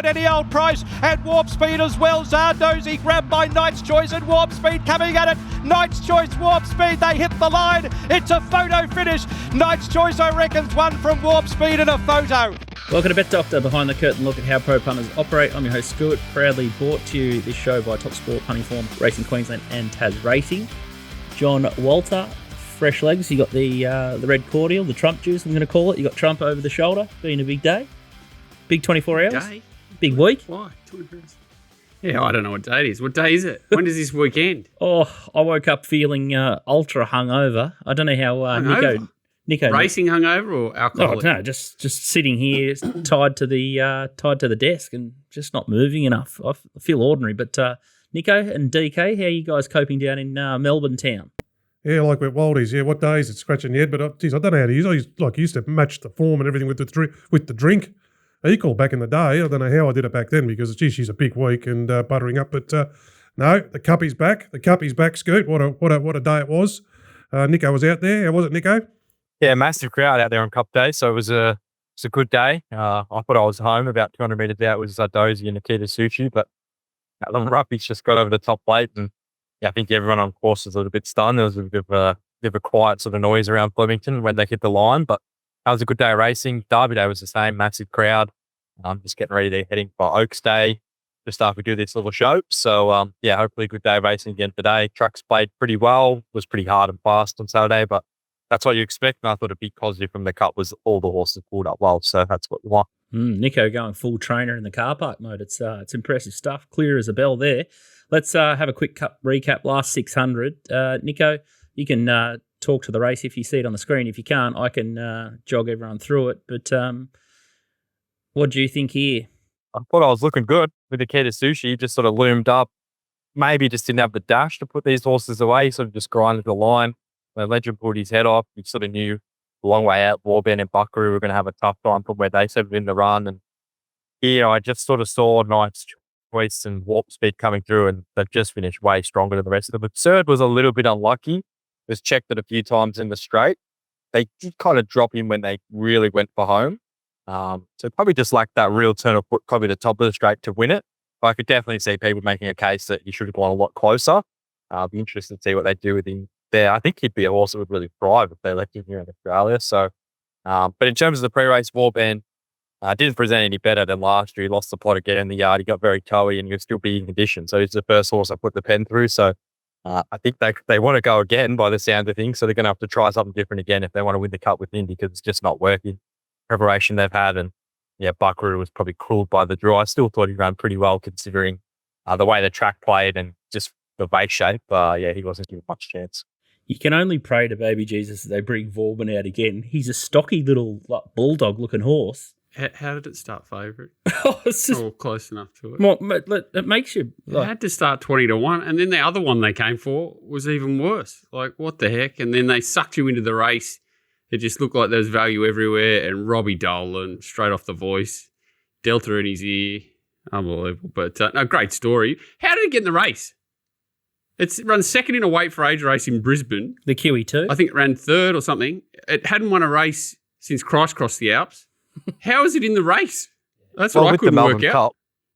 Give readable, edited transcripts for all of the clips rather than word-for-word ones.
at any old price. And Warp Speed as well. Zardozi grabbed by Knight's Choice and Warp Speed coming at it. Knight's Choice, Warp Speed, they hit the line. It's a photo finish. Knight's Choice, I reckon's one from Warp Speed and a photo. Welcome to Bet Doctor, behind the curtain look at how pro punters operate. I'm your host Stuart, proudly brought to you this show by TopSport Punting Form, Racing Queensland and Tas Racing. John Walter, fresh legs. You got the red cordial, the Trump juice I'm going to call it. You got Trump over the shoulder, been a big day. Big 24 hours. Day? Big week. Why? 24 hours. Yeah, I don't know what day it is. What day is it? When does this week end? Oh, I woke up feeling ultra hungover. I don't know how Nico racing hungover or alcoholic? Oh no, just sitting here tied to the desk and just not moving enough. I feel ordinary. But Nico and DK, how are you guys coping down in Melbourne town? Yeah, like with Waldies. Yeah, what days it's scratching the head, but geez, I don't know how to use it. I used to match the form and everything with the drink equal back in the day. I don't know how I did it back then because she's a big week and buttering up. But no, the cuppy's back. The cuppy's back, Scoot. What a day it was. Nico was out there. How was it, Nico? Yeah, massive crowd out there on Cup Day, so it was a good day. I thought I was home about 200 metres out with Zardozi and Akita Sushi, but that little rugby's just got over the top plate, and yeah, I think everyone on course was a little bit stunned. There was a bit of a quiet sort of noise around Flemington when they hit the line, but that was a good day of racing. Derby Day was the same, massive crowd. I'm just getting ready to heading for Oaks Day just after we do this little show. So yeah, hopefully a good day of racing again today. Trucks played pretty well, was pretty hard and fast on Saturday, but that's what you expect, and I thought a big positive from the Cup was all the horses pulled up well, so that's what we want. Nico going full trainer in the car park mode. It's impressive stuff, clear as a bell there. Let's have a quick Cup recap, last 600. Nico, you can talk to the race if you see it on the screen. If you can't, I can jog everyone through it. But what do you think here? I thought I was looking good with the Akita Sushi, just sort of loomed up. Maybe just didn't have the dash to put these horses away, sort of just grinded the line. When Legend pulled his head off, you sort of knew a long way out, Warband and Buckaroo were going to have a tough time from where they settled in the run. And here I just sort of saw Knight's Choice and Warp Speed coming through, and they've just finished way stronger than the rest of them. But third was a little bit unlucky. Was checked it a few times in the straight. They did kind of drop in when they really went for home. So probably just lacked that real turn of foot, probably the top of the straight to win it. But I could definitely see people making a case that he should have gone a lot closer. I'll be interested to see what they do with him there. I think he'd be a horse that would really thrive if they left him here in Australia. So, but in terms of the pre-race, Warband didn't present any better than last year. He lost the plot again in the yard. He got very toey and he was still being conditioned. So he's the first horse I put the pen through. So I think they want to go again by the sound of things. So they're going to have to try something different again if they want to win the Cup with Indy, because it's just not working. Preparation they've had, and yeah, Buckaroo was probably cruelled by the draw. I still thought he ran pretty well considering the way the track played and just the base shape. Yeah, he wasn't given much chance. You can only pray to baby Jesus that they bring Vauban out again. He's a stocky little bulldog-looking horse. How did it start favourite? It's just, or close enough to it. Well, it makes you... It had to start 20-1, and then the other one they came for was even worse. Like, what the heck? And then they sucked you into the race. It just looked like there was value everywhere, and Robbie Dolan, straight off the voice, Delta in his ear. Unbelievable. But no, great story. How did it get in the race? It runs second in a weight for age race in Brisbane. The Kiwi too? I think it ran third or something. It hadn't won a race since Christ crossed the Alps. How is it in the race? That's what I couldn't work out. Cup,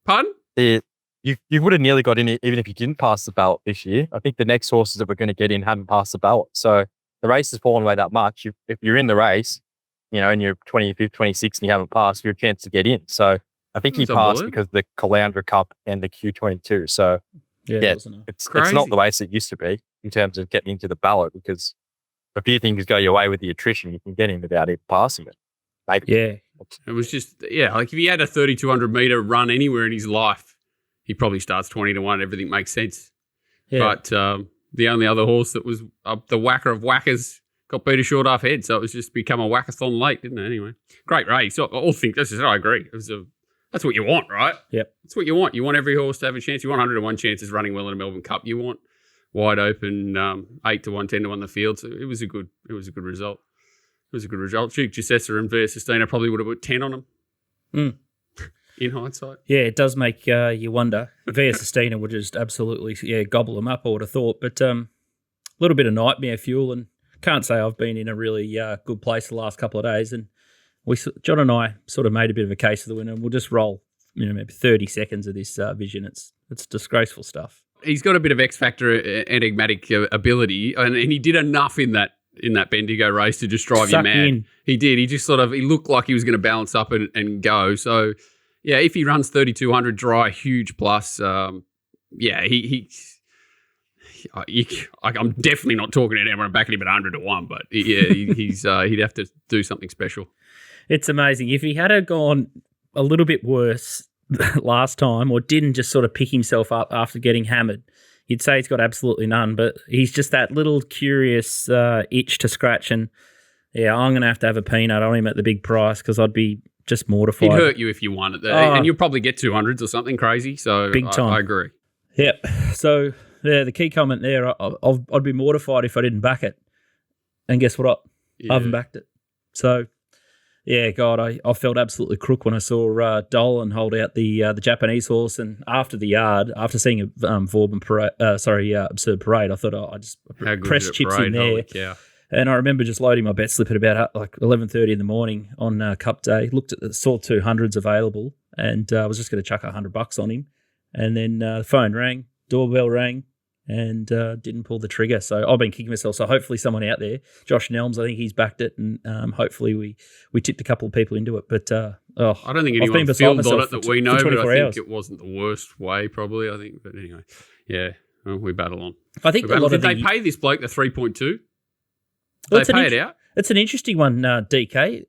Pardon? You would have nearly got in it even if you didn't pass the ballot this year. I think the next horses that were going to get in hadn't passed the ballot. So the race has fallen away that much. If you're in the race, and you're 25th, 26th and you haven't passed, you have a chance to get in. So I think he passed because of the Caloundra Cup and the Q22. So yeah, it's not the race it used to be in terms of getting into the ballot, because a few things go your way with the attrition. You can get in without even passing it. Maybe. Yeah. It was just, like if he had a 3,200 metre run anywhere in his life, he probably starts 20-1. Everything makes sense. Yeah. But the only other horse that was the whacker of whackers got beat a short half head. So it was just become a whackathon late, didn't it? Anyway, great race. All think I agree. That's what you want, right? Yep. That's what you want. You want every horse to have a chance. You want 101 chances running well in a Melbourne Cup. You want wide open 8-1, 10-1 the field. So it was a good result. It was a good result. Duke Giussessa and Via Sistina probably would have put 10 on them. In hindsight. Yeah, it does make you wonder. Via Sistina would just absolutely gobble them up, I would have thought. But a little bit of nightmare fuel, and can't say I've been in a really good place the last couple of days. And John and I sort of made a bit of a case of the winner, and we'll just roll maybe 30 seconds of this vision. It's disgraceful stuff. He's got a bit of X factor enigmatic ability, and he did enough in that Bendigo race to just drive you mad. In. He did. He just he looked like he was going to balance up and go. So, yeah, if he runs 3,200 dry, huge plus. I'm definitely not talking to anyone backing him at 100 to 1, but yeah, he'd have to do something special. It's amazing. If he had gone a little bit worse last time, or didn't just sort of pick himself up after getting hammered, you'd say he's got absolutely none, but he's just that little curious itch to scratch, and I'm going to have a peanut on him at the big price because I'd be just mortified. He'd hurt you if you won it, and you'll probably get 200s or something crazy, so big time. I agree. Yep. So, the key comment there, I'd be mortified if I didn't back it, and guess what? I haven't backed it. So, yeah, God, I felt absolutely crook when I saw Dolan hold out the Japanese horse, and after the yard, after seeing a Vauban parade, Absurd Parade, I thought I just pressed chips in there. And I remember just loading my bet slip at about like 11:30 in the morning on Cup Day. Saw 200s available, and I was just going to chuck $100 on him, and then the phone rang, doorbell rang, and didn't pull the trigger. So I've been kicking myself. So hopefully someone out there, Josh Nelms, I think he's backed it, and hopefully we tipped a couple of people into it. But I don't think anyone filmed on it that we know, but I think it wasn't the worst way probably, I think. But anyway, yeah, well, we battle on. I think did they pay this bloke the 3.2? Did they pay it out? It's an interesting one, DK.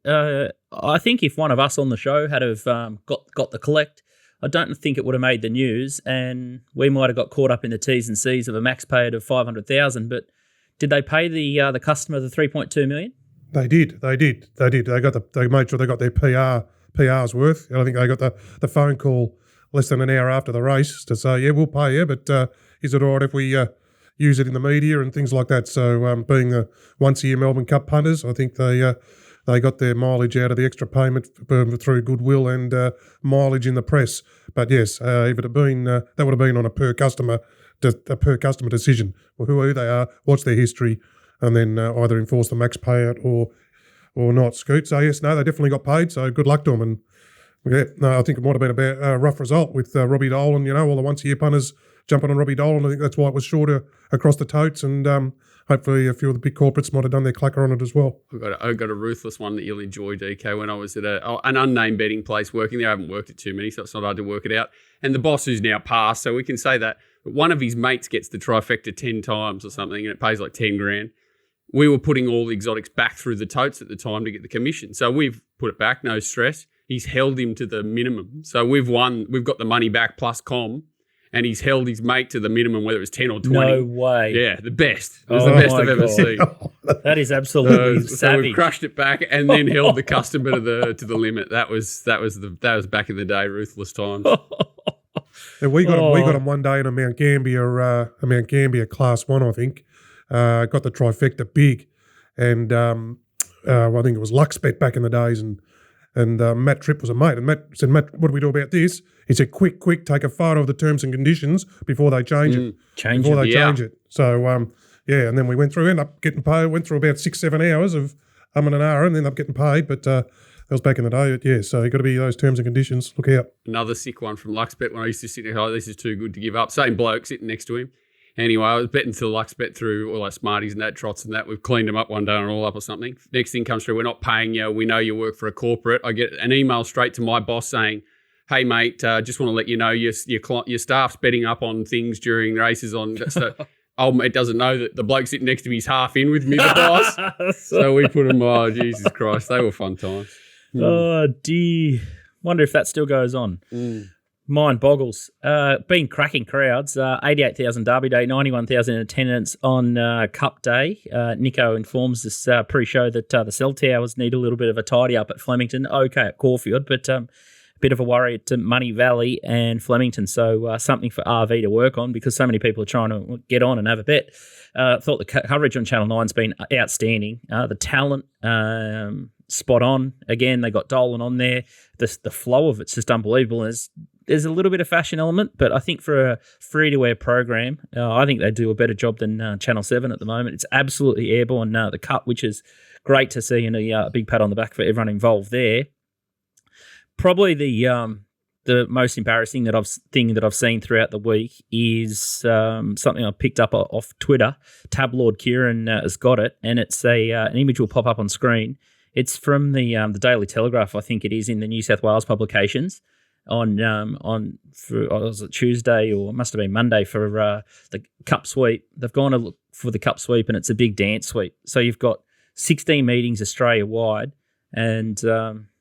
I think if one of us on the show had have got the collect, I don't think it would have made the news, and we might have got caught up in the T's and C's of a max payout of 500,000. But did they pay the customer the 3.2 million? They did. They made sure they got their PR's worth. And I think they got the phone call less than an hour after the race to say, yeah, we'll pay you, but is it all right if we use it in the media and things like that? So being the once-a-year Melbourne Cup punters, I think they got their mileage out of the extra payment through goodwill and mileage in the press. But yes, if it had been, that would have been on a per customer decision. Well, who they are, what's their history, and then either enforce the max payout or not. Scoot. So yes, no, they definitely got paid. So good luck to them. And yeah, no, I think it might have been a rough result with Robbie Dolan. All the once-a-year punters jumping on Robbie Dolan. I think that's why it was shorter across the totes, and hopefully a few of the big corporates might have done their clacker on it as well. I've got a ruthless one that you'll enjoy, DK. When I was at an unnamed betting place working there, I haven't worked at too many, so it's not hard to work it out. And the boss who's now passed, so we can say that one of his mates gets the trifecta 10 times or something, and it pays like 10 grand. We were putting all the exotics back through the totes at the time to get the commission. So we've put it back, no stress. He's held him to the minimum. So we've won, we've got the money back plus com, and he's held his mate to the minimum, whether it was 10 or 20. No way. Yeah, the best. It was the best I've ever seen. That is absolutely savage. So we've crushed it back and then held the customer to the limit. That was back in the day, ruthless times. Yeah, we got him one day in a Mount Gambier Class 1, I think. Got the trifecta big, and I think it was Luxbet back in the days, and Matt Tripp was a mate, and Matt said, "Matt, what do we do about this?" He said, "Quick, take a photo of the terms and conditions before they change it. Change it." So and then we went through, ended up getting paid. Went through about 6-7 hours of and an hour, and ended up getting paid. But that was back in the day. But yeah, so you got to be those terms and conditions. Look out. Another sick one from Luxbet when I used to sit there. Oh, this is too good to give up. Same bloke sitting next to him. Anyway, I was betting to Luxbet through all our Smarties and that, trots and that. We've cleaned them up one day and all up or something. Next thing comes through, we're not paying you. We know you work for a corporate. I get an email straight to my boss saying, "Hey, mate, just want to let you know your staff's betting up on things during races on." So, it doesn't know that the bloke sitting next to me is half in with me, the boss. So we put them, oh, Jesus Christ. They were fun times. Oh, dear. Wonder if that still goes on. Mind boggles. Been cracking crowds. 88,000 Derby Day, 91,000 in attendance on Cup Day. Nico informs us pre-show that the cell towers need a little bit of a tidy up at Flemington. Okay at Caulfield, but a bit of a worry at Money Valley and Flemington. So something for RV to work on because so many people are trying to get on and have a bet. Thought the coverage on Channel 9's been outstanding. The talent, spot on. Again, they got Dolan on there. The flow of it's just unbelievable. There's a little bit of fashion element, but I think for a free-to-air program, I think they do a better job than Channel 7 at the moment. It's absolutely airborne, the Cup, which is great to see, and a big pat on the back for everyone involved there. Probably the the most embarrassing thing that I've seen throughout the week is something I picked up off Twitter. Tabloid Kieran has got it, and it's an image will pop up on screen. It's from the Daily Telegraph, I think it is, in the New South Wales publications on was it Tuesday or it must have been Monday for the Cup Sweep. They've gone to look for the Cup Sweep, and it's a big dance sweep. So you've got 16 meetings Australia wide, and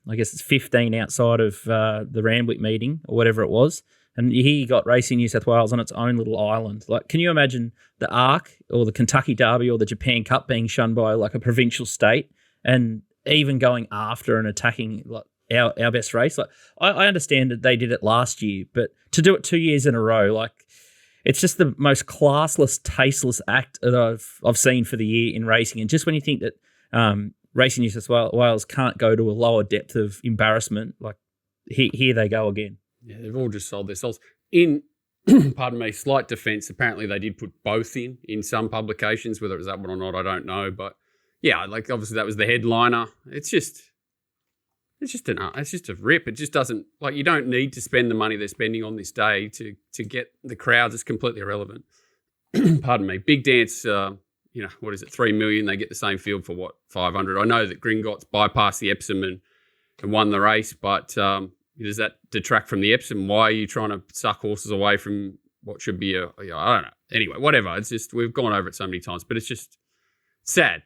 I guess it's 15 outside of the Randwick meeting or whatever it was. And here you got Racing New South Wales on its own little island. Like, can you imagine the ARC or the Kentucky Derby or the Japan Cup being shunned by like a provincial state, and even going after and attacking like our best race? Like, I understand that they did it last year, but to do it 2 years in a row, like, it's just the most classless, tasteless act that I've seen for the year in racing. And just when you think that Racing New South Wales can't go to a lower depth of embarrassment, like here they go again. Yeah, they've all just sold their souls. In, pardon me, slight defence, apparently they did put both in some publications. Whether it was that one or not, I don't know. But yeah, like obviously that was the headliner. It's just a rip. It just doesn't, like, you don't need to spend the money they're spending on this day to get the crowds. It's completely irrelevant. Pardon me. Big dance, what is it, 3 million? They get the same field for what, 500? I know that Gringotts bypassed the Epsom and won the race, but does that detract from the Epsom? Why are you trying to suck horses away from what should be I don't know. Anyway, whatever. It's just, we've gone over it so many times, but it's just sad.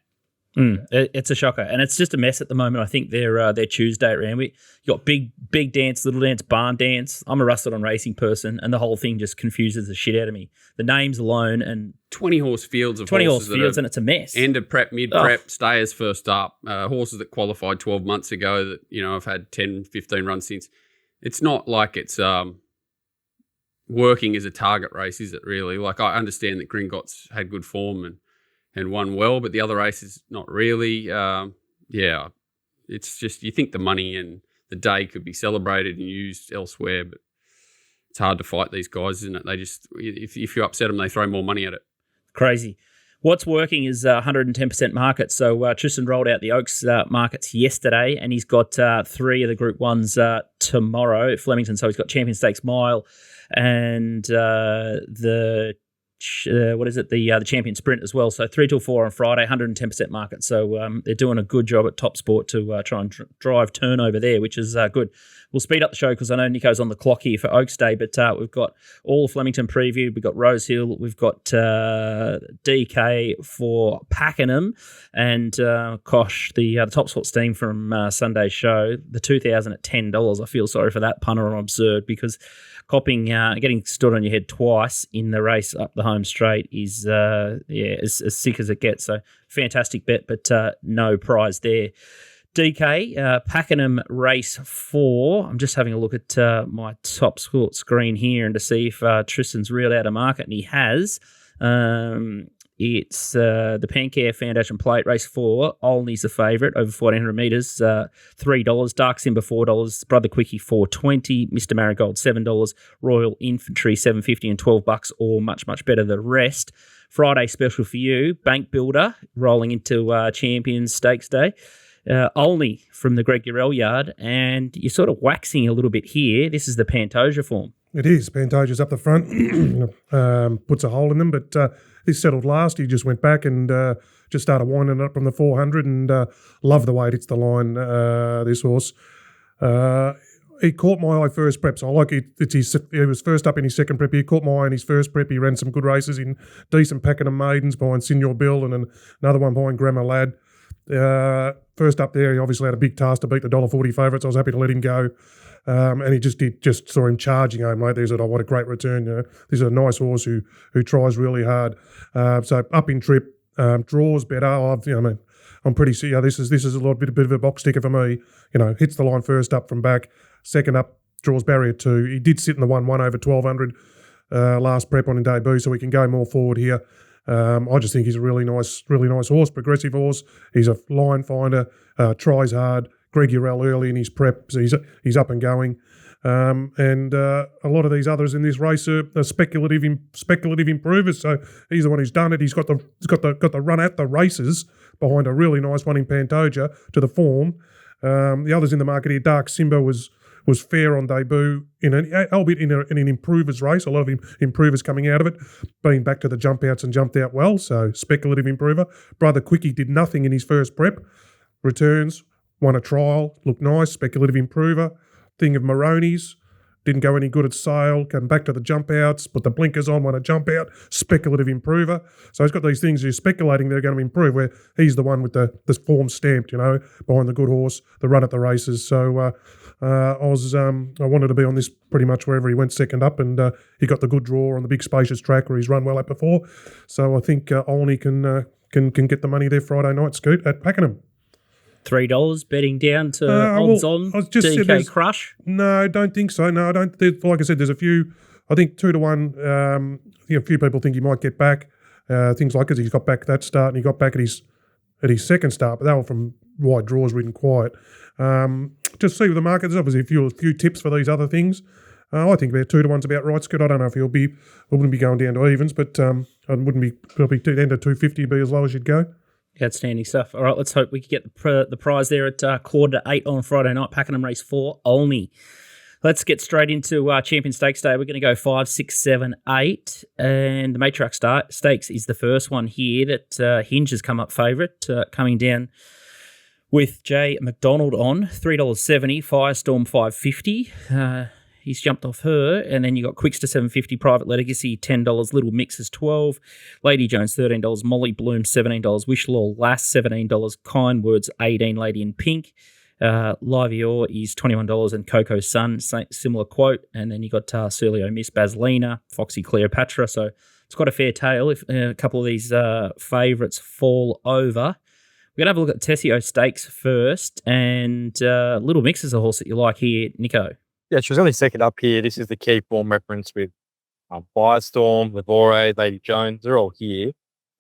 It's a shocker, and it's just a mess at the moment. I think they're Tuesday at Randwick. You got big dance, little dance, barn dance. I'm a rusted on racing person, and the whole thing just confuses the shit out of me. The names alone, and 20 horse fields of 20 horses horse fields, and it's a mess. End of prep, mid prep, stayers first up. Horses that qualified 12 months ago that I've had 10, 15 runs since. It's not like it's working as a target race, is it really? Like, I understand that Gringotts had good form and won well, but the other races not really. It's just, you think the money and the day could be celebrated and used elsewhere, but it's hard to fight these guys, isn't it? They just, if you upset them, they throw more money at it. Crazy. What's working is 110% market. So Tristan rolled out the Oaks markets yesterday, and he's got 3 of the Group 1s tomorrow at Flemington. So he's got Champion Stakes Mile and the Champion Sprint as well. So 3 till 4 on Friday, 110% market. So they're doing a good job at TopSport to try and drive turnover there, which is good. We'll speed up the show because I know Nico's on the clock here for Oaks Day, but we've got all of Flemington preview. We've got Rosehill. We've got DK for Pakenham, and the TopSport Steam from Sunday's show, the 2,000 at $10. I feel sorry for that punter on Absurd, because copping, getting stood on your head twice in the race up the home straight is as sick as it gets. So fantastic bet, but no prize there. DK, Pakenham race 4. I'm just having a look at my TopSport screen here and to see if Tristan's reeled out of market, and he has. It's the Pancare Foundation Plate, race 4. Olney's the favourite, over 1,400 metres, $3. Dark Simba, $4. Brother Quickie, $4.20. Mr. Marigold, $7. Royal Infantry, $7.50 and $12, or much, much better the rest. Friday special for you, Bank Builder, rolling into Champions Stakes Day. Olney from the Greg Urell yard, and you're sort of waxing a little bit here. This is the Pantoja form. It is. Pantoja's up the front, puts a hole in them, but this settled last. He just went back and just started winding up from the 400, and love the way it hits the line, this horse. He caught my eye first prep, so I like it. He was first up in his second prep. He caught my eye in his first prep. He ran some good races in decent Pakenham maidens behind Senior Bill, and another one behind Grammar Lad. First up there, he obviously had a big task to beat the $1.40 favourites. I was happy to let him go. And he just saw him charging home, mate. There's what a great return. This is a nice horse who tries really hard. So up in trip, draws better. I'm pretty sure. This is a bit of a box ticker for me. Hits the line first up from back, second up, draws barrier 2. He did sit in the 1-1 over 1,200 last prep on in debut, so we can go more forward here. I just think he's a really nice horse, progressive horse. He's a line finder, tries hard. Greg Urell early in his prep, so he's up and going. And a lot of these others in this race are speculative improvers. So he's the one who's done it. He's got the run at the races behind a really nice one in Pantoja to the form. The others in the market here, Dark Simba was was fair on debut, albeit in an improvers race. A lot of improvers coming out of it, being back to the jump outs and jumped out well. So speculative improver. Brother Quickie did nothing in his first prep. Returns, won a trial, looked nice. Speculative improver. Thing of Maroney's. Didn't go any good at sale, come back to the jump outs, put the blinkers on, won a jump out, speculative improver. So he's got these things you're speculating they're going to improve, where he's the one with the form stamped, behind the good horse, the run at the races. So I wanted to be on this pretty much wherever he went second up, and he got the good draw on the big spacious track where he's run well at before. So I think Olney can get the money there Friday night, Scoot, at Pakenham. $3 betting down to odds on DK Crush? No, I don't think so. No, I don't. Like I said, there's a few. I think 2 to 1. A few people think he might get back. Things like he's got back that start and he got back at his second start, but they were from wide draws, ridden quiet. Just see with the market. There's obviously a few tips for these other things. I think about 2 to 1's about right, Scott. I don't know if I wouldn't be going down to evens, but I wouldn't be probably end at 250 be as low as you'd go. Outstanding stuff. All right, let's hope we can get the prize there at 7:45 on Friday night. Pakenham Race 4, Olney. Let's get straight into Champion Stakes Day. We're going to go 5, 6, 7, 8. And the Matriarch Stakes is the first one here that Hinge has come up favourite, coming down with J. McDonald on, $3.70, Firestorm $5.50. He's jumped off her. And then you got Quickster $7.50, Private Legacy $10, Little Mixes $12, Lady Jones $13, Molly Bloom $17, Wishlaw Lass $17, Kind Words $18, Lady in Pink. Livior is $21 and Coco Sun, similar quote. And then you got Surlio Miss, Basilina, Foxy Cleopatra. So it's quite a fair tale if a couple of these favourites fall over. We're going to have a look at Tessio Stakes first. And Little Mix is a horse that you like here, Nico. Yeah, she was only second up here. This is the key form reference with Firestorm, Livore, Lady Jones. They're all here.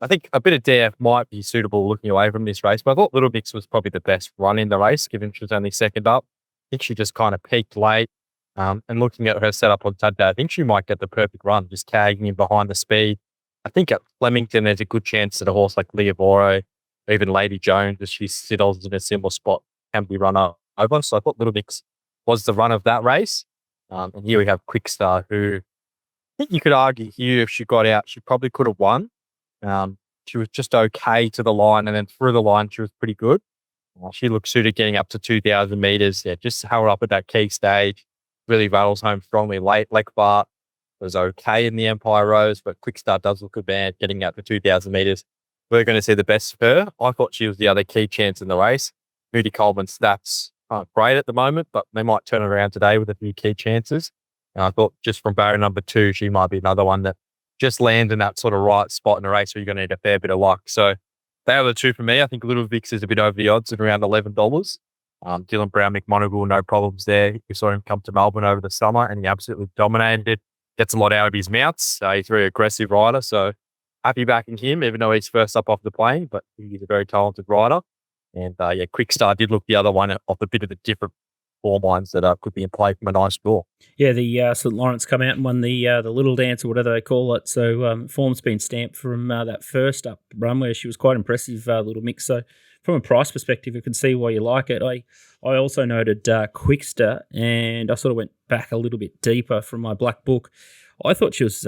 I think a bit of DF might be suitable looking away from this race, but I thought Little Mix was probably the best run in the race, given she was only second up. I think she just kind of peaked late. And looking at her setup on Saturday, I think she might get the perfect run, just tagging in behind the speed. I think at Flemington, there's a good chance that a horse like Leovoro, even Lady Jones, as she settles in a similar spot, can be run over. So I thought Little Mix was the run of that race. And here we have Quickstar, who I think you could argue here if she got out, she probably could have won. She was just okay to the line, and then through the line, she was pretty good. She looked suited getting up to 2,000 metres. Yeah, just held up at that key stage. Really rattles home strongly late. Lekbart was okay in the Empire Rose, but Quickstar does look a bad getting out to 2,000 metres. We're going to see the best of her. I thought she was the other key chance in the race. Moody Coleman's stats aren't great at the moment, but they might turn it around today with a few key chances. And I thought just from barrier number 2, she might be another one that just lands in that sort of right spot in a race where you're going to need a fair bit of luck. So they are the two for me. I think Little Vix is a bit over the odds at around $11. Dylan Brown, McMonagle, no problems there. You saw him come to Melbourne over the summer and he absolutely dominated. Gets a lot out of his mounts. He's a very aggressive rider. So happy backing him, even though he's first up off the plane, but he's a very talented rider. And Quickstar did look the other one off a bit of the different form lines that could be in play from a nice score. Yeah, the St. Lawrence come out and won the Little Dance or whatever they call it. So form's been stamped from that first up run where she was quite impressive, Little Mix. So from a price perspective, you can see why you like it. I also noted Quickster, and I sort of went back a little bit deeper from my black book. I thought she was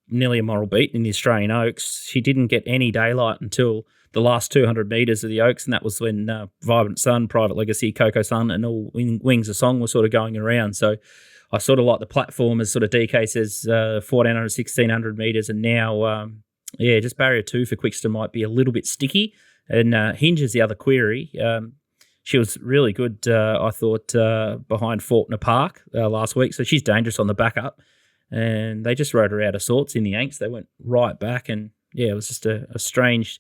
nearly a moral beat in the Australian Oaks. She didn't get any daylight until the last 200 metres of the Oaks, and that was when Vibrant Sun, Private Legacy, Coco Sun, and all Wings of Song were sort of going around. So I sort of like the platform, as sort of DK says, 1,400, 1,600 metres, and now, just barrier 2 for Quickster might be a little bit sticky. And Hinge is the other query. She was really good, I thought, behind Faulkner Park last week, so she's dangerous on the backup. And they just rode her out of sorts in the Yanks. They went right back, and it was just a strange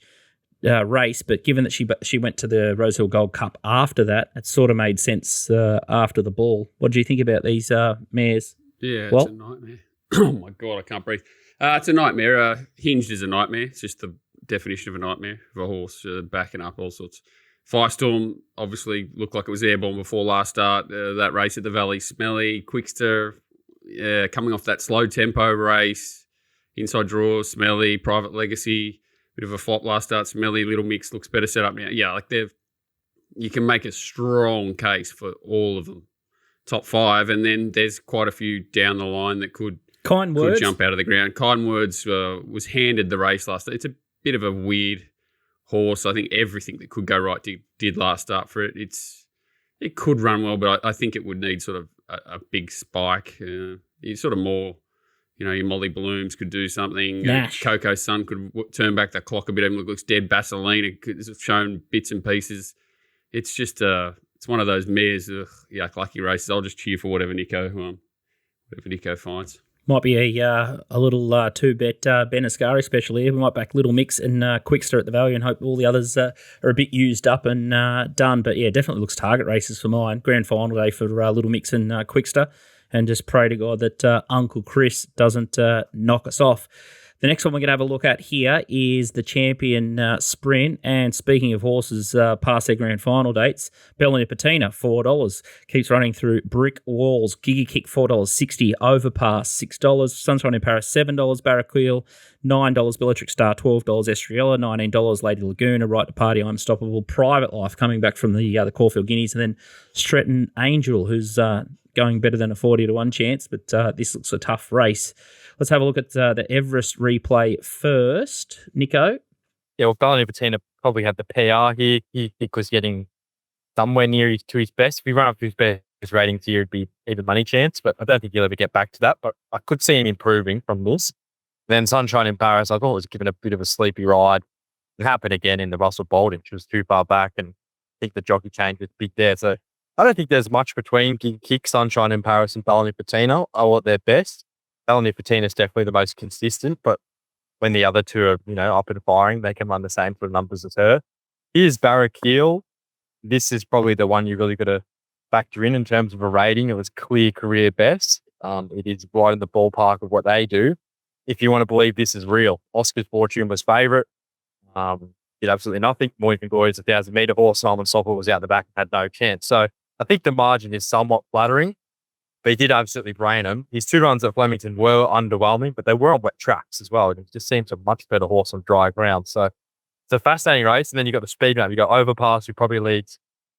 race, but given that she went to the Rosehill Gold Cup after that, it sort of made sense after the ball. What do you think about these mares? Yeah, it's a nightmare. Oh my God, I can't breathe. It's a nightmare. Hinged is a nightmare. It's just the definition of a nightmare of a horse backing up all sorts. Firestorm obviously looked like it was airborne before last start. That race at the Valley, smelly. Quickster coming off that slow tempo race. Inside draw, smelly. Private Legacy. Bit of a flop last start, smelly. Little Mix looks better set up now. Yeah, you can make a strong case for all of them top 5, and then there's quite a few down the line that could jump out of the ground. Kind Words was handed the race last. It's a bit of a weird horse. I think everything that could go right did last up for it. It could run well, but I think it would need sort of a big spike. It's sort of more, your Molly Blooms could do something. Nash. Coco's Son could turn back the clock a bit. Even looks dead. Vaseline has shown bits and pieces. It's just it's one of those mares, yuck, lucky races. I'll just cheer for whatever Nico finds. Might be a little two-bet Ben Ascari especially. We might back Little Mix and Quickster at the value and hope all the others are a bit used up and done. But, yeah, definitely looks target races for mine. Grand final day for Little Mix and Quickster. And just pray to God that Uncle Chris doesn't knock us off. The next one we're going to have a look at here is the Champion Sprint. And speaking of horses past their grand final dates, Bella Nipotina, $4. Keeps running through brick walls. Giga Kick, $4.60. Overpass, $6. Sunshine in Paris, $7. Barraquil, $9. Bellatrix Star, $12. Estriella, $19. Lady Laguna, Right to Party, I'm Unstoppable. Private Life coming back from the Caulfield Guineas. And then Stretton Angel, who's going better than a 40-1 chance. But this looks a tough race. Let's have a look at the Everest replay first. Nico? Yeah, well, Bella Nipotina probably had the PR here. He was getting somewhere near to his best. If he ran up to his best ratings here, it'd be even money chance, but I don't think he'll ever get back to that. But I could see him improving from this. Then Sunshine in Paris, I thought it was given a bit of a sleepy ride. It happened again in the Russell Bolton. She was too far back, and I think the jockey change was big there. So I don't think there's much between Giga Kick, Sunshine in Paris, and Bella Nipotina. I want their best. Bella Nipotina is definitely the most consistent, but when the other two are, up and firing, they can run the same sort of numbers as her. Here's Barraquil. This is probably the one you really got to factor in terms of a rating. It was clear career best. It is right in the ballpark of what they do. If you want to believe this is real, Oscar's Fortune was favourite. Did absolutely nothing. Morgan Glory is a 1,000-metre horse. Simon Sopper was out the back and had no chance. So I think the margin is somewhat flattering. But he did absolutely brain him. His 2 runs at Flemington were underwhelming, but they were on wet tracks as well. It just seems a much better horse on dry ground. So it's a fascinating race. And then you've got the speed map. You've got Overpass, who probably leads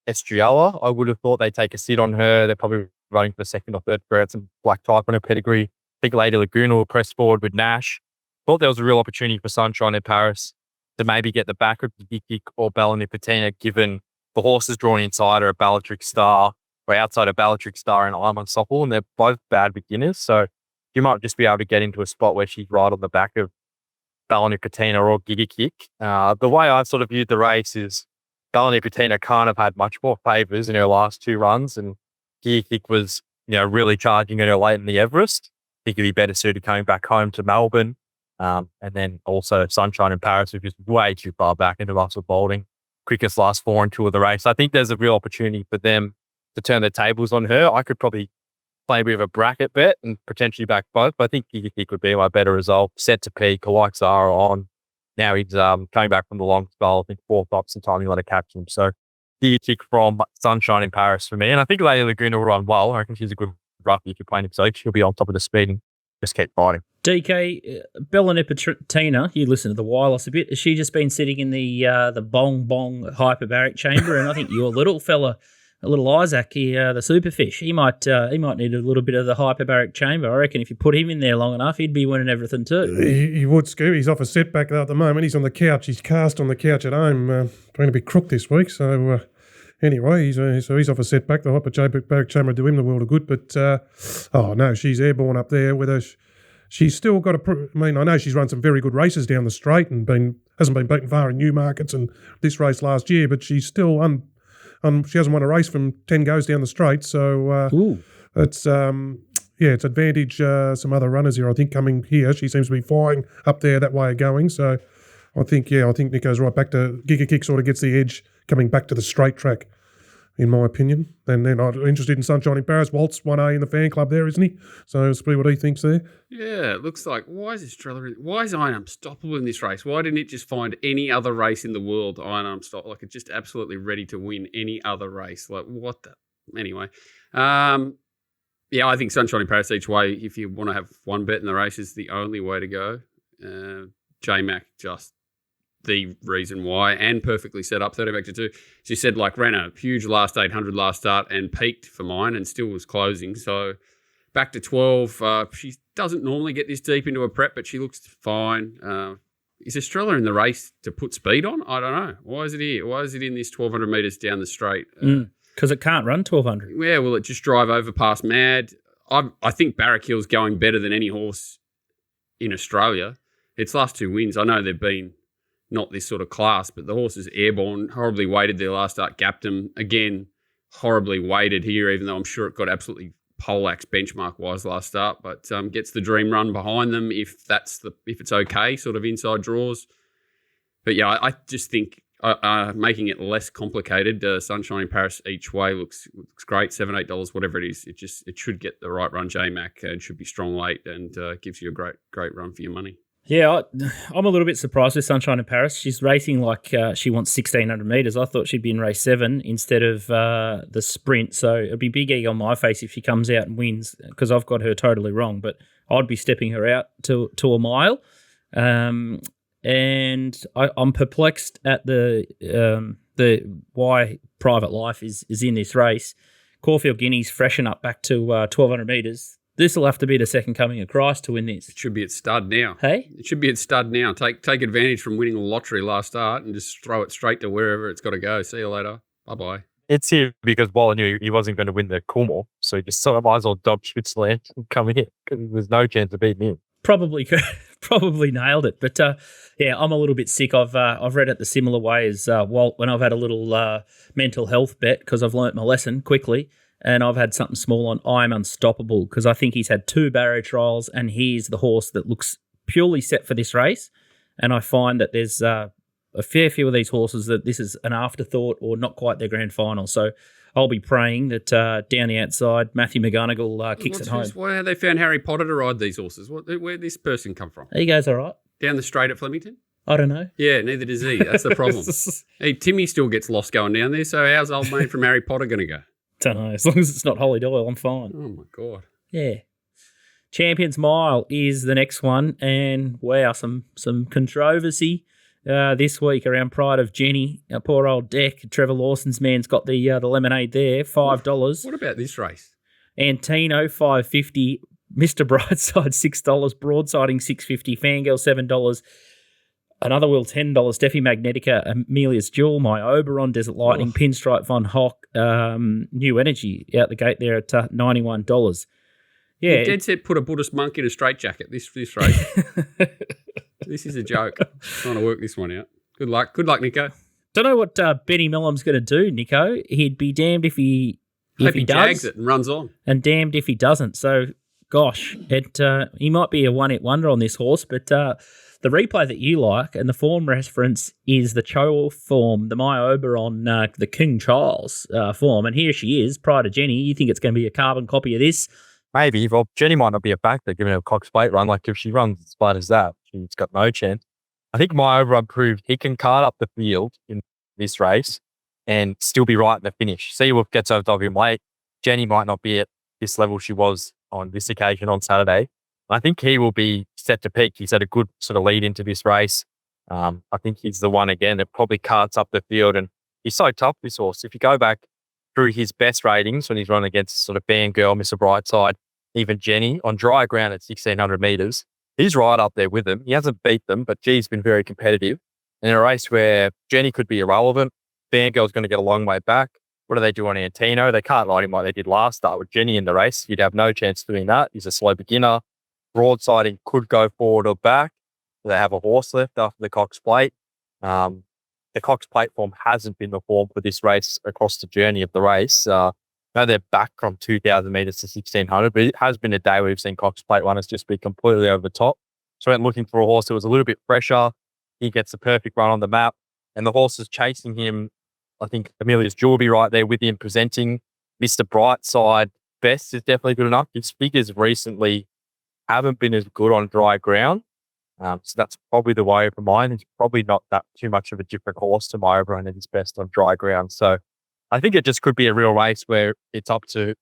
Estriella. I would have thought they'd take a sit on her. They're probably running for second or third grade, some black type on her pedigree. I think Lady Laguna will press forward with Nash. Thought there was a real opportunity for Sunshine in Paris to maybe get the back of Giga Kick or Bella Nipotina, given the horses drawn inside are a Bellatrix Star, or outside of Bellatrix Star and I'm Unstoppable, and they're both bad beginners. So you might just be able to get into a spot where she's right on the back of Bella Nipotina or Giga Kick. The way I've sort of viewed the race is Bella Nipotina can't have had much more favours in her last 2 runs, and Giga Kick was, really charging her late in the Everest. I think it'd be better suited coming back home to Melbourne. And then also Sunshine in Paris, which is way too far back into Russell Bolton. Quickest last 4 and 2 of the race. I think there's a real opportunity for them to turn the tables on her. I could probably play a bit of a bracket bet and potentially back both, but I think Giga Kick would be my better result. Set to peak, I like Zara on. Now he's coming back from the long spell. I think 4 stops in time you want to catch him. So Giga Kick from Sunshine in Paris for me. And I think Lady Laguna will run well. I reckon she's a good roughie if you're playing him. So she'll be on top of the speed and just keep fighting. DK, Bella Nipotina, you listen to the wireless a bit. Has she just been sitting in the bong hyperbaric chamber? And I think your little fella, little Isaac, the superfish, he might need a little bit of the hyperbaric chamber. I reckon if you put him in there long enough, he'd be winning everything too. He would, Scoop. He's off a setback though at the moment. He's on the couch. He's cast on the couch at home, playing a bit crook this week. So anyway, he's off a setback. The hyperbaric chamber do him the world of good. But no, she's airborne up there with her. She's still got I know she's run some very good races down the straight and hasn't been beaten far in new markets and this race last year, but she's still she hasn't won a race from 10 goes down the straight. So it's it's advantage some other runners here. I think coming here, she seems to be flying up there that way of going. So I think Nico's right back to Giga Kick sort of gets the edge coming back to the straight track, in my opinion. And then I'm interested in Sunshine in Paris. Walt's 1A in the fan club there, isn't he? So we'll see what he thinks there. Yeah, it looks like, why is Iron Unstoppable in this race? Why didn't it just find any other race in the world, Iron Unstoppable? Like, it's just absolutely ready to win any other race. Like, what the... Anyway. I think Sunshine in Paris each way, if you want to have one bet in the race, is the only way to go. J-Mac just the reason why, and perfectly set up, 30 back to 2. She said, like, ran a huge last 800 last start and peaked for mine and still was closing. So back to 12. She doesn't normally get this deep into a prep, but she looks fine. Is Estrella in the race to put speed on? I don't know. Why is it here? Why is it in this 1,200 metres down the straight? Because it can't run 1,200. Yeah, will it just drive over past Mad? I think Barrack Hill's going better than any horse in Australia. Its last 2 wins, I know they've been not this sort of class, but the horse is airborne, horribly weighted their last start, gapped them. Again, horribly weighted here, even though I'm sure it got absolutely poleaxed benchmark-wise last start, but gets the dream run behind them if it's okay, sort of inside draws. But yeah, I just think making it less complicated, Sunshine in Paris each way looks great, $7, $8, whatever it is. It should get the right run, J-Mac, and should be strong late and gives you a great run for your money. Yeah, I'm a little bit surprised with Sunshine in Paris. She's racing like she wants 1,600 metres. I thought she'd be in race 7 instead of the sprint. So it'd be big egg on my face if she comes out and wins, because I've got her totally wrong. But I'd be stepping her out to a mile. And I'm perplexed at the why Private Life is in this race. Caulfield Guineas freshen up back to 1,200 metres. This will have to be the second coming of Christ to win this. It should be at stud now. Hey? It should be at stud now. Take advantage from winning the lottery last start and just throw it straight to wherever it's got to go. See you later. Bye-bye. It's here because Waller knew he wasn't going to win the Coolmore, so he just might as well dodge Switzerland and come in because there's no chance of beating him. Probably nailed it. But yeah, I'm a little bit sick. I've read it the similar way as Walt when I've had a little mental health bet because I've learnt my lesson quickly. And I've had something small on I'm Unstoppable because I think he's had 2 barrow trials and he's the horse that looks purely set for this race. And I find that there's a fair few of these horses that this is an afterthought or not quite their grand final. So I'll be praying that down the outside, Matthew McGonigal kicks it home. Why have they found Harry Potter to ride these horses? Where'd this person come from? He goes all right. Down the straight at Flemington? I don't know. Yeah, neither does he. That's the problem. Hey, Timmy still gets lost going down there, so how's old mate from Harry Potter going to go? Don't know. As long as it's not Holly Doyle, I'm fine. Oh, my God. Yeah. Champions Mile is the next one. And, wow, some controversy this week around Pride of Jenny. Our poor old Deck. Trevor Lawson's man's got the lemonade there, $5. What about this race? Antino, $5.50. Mr. Brightside, $6. Broadsiding, $6.50. Fangirl, $7. Another wheel, $10. Steffi Magnetica, Amelia's Jewel, My Oberon, Desert Lightning, Pinstripe, Von Hock, New Energy out the gate there at $91. Yeah, you dead set put a Buddhist monk in a straitjacket this race. This is a joke. Trying to work this one out. Good luck, Nico. Don't know what Benny Millham's going to do, Nico. He'd be damned if he does, jags it and runs on, and damned if he doesn't. So, gosh, he might be a one-hit wonder on this horse, but. The replay that you like and the form reference is the Cho form, the My Oberon, the King Charles form. And here she is, prior to Jenny. You think it's going to be a carbon copy of this? Maybe. Well, Jenny might not be a factor given her Cox Plate run. Like if she runs as flat as that, she's got no chance. I think My Oberon proved he can card up the field in this race and still be right in the finish. See what gets over top of him late. Jenny might not be at this level she was on this occasion on Saturday. I think he will be set to peak. He's had a good sort of lead into this race. I think he's the one again that probably carts up the field, and he's so tough, this horse. If you go back through his best ratings when he's run against sort of Fangirl, Mr. Brightside, even Jenny on dry ground at 1,600 metres, he's right up there with them. He hasn't beat them, but G's been very competitive. In a race where Jenny could be irrelevant, Fangirl's going to get a long way back. What do they do on Antino? They can't ride him like they did last start with Jenny in the race. You'd have no chance doing that. He's a slow beginner. Broadsiding could go forward or back. They have a horse left after the Cox Plate. The Cox Plate form hasn't been the form for this race across the journey of the race. Now they're back from 2,000 metres to 1,600, but it has been a day where we've seen Cox Plate runners just be completely over the top. So I went looking for a horse that was a little bit fresher. He gets the perfect run on the map, and the horse is chasing him. I think Amelia's Jewel will be right there with him presenting. Mr. Brightside, best is definitely good enough. His figures recently haven't been as good on dry ground. So that's probably the way for mine. It's probably not that too much of a different horse to My Oberon at his best on dry ground. So I think it just could be a real race where it's up to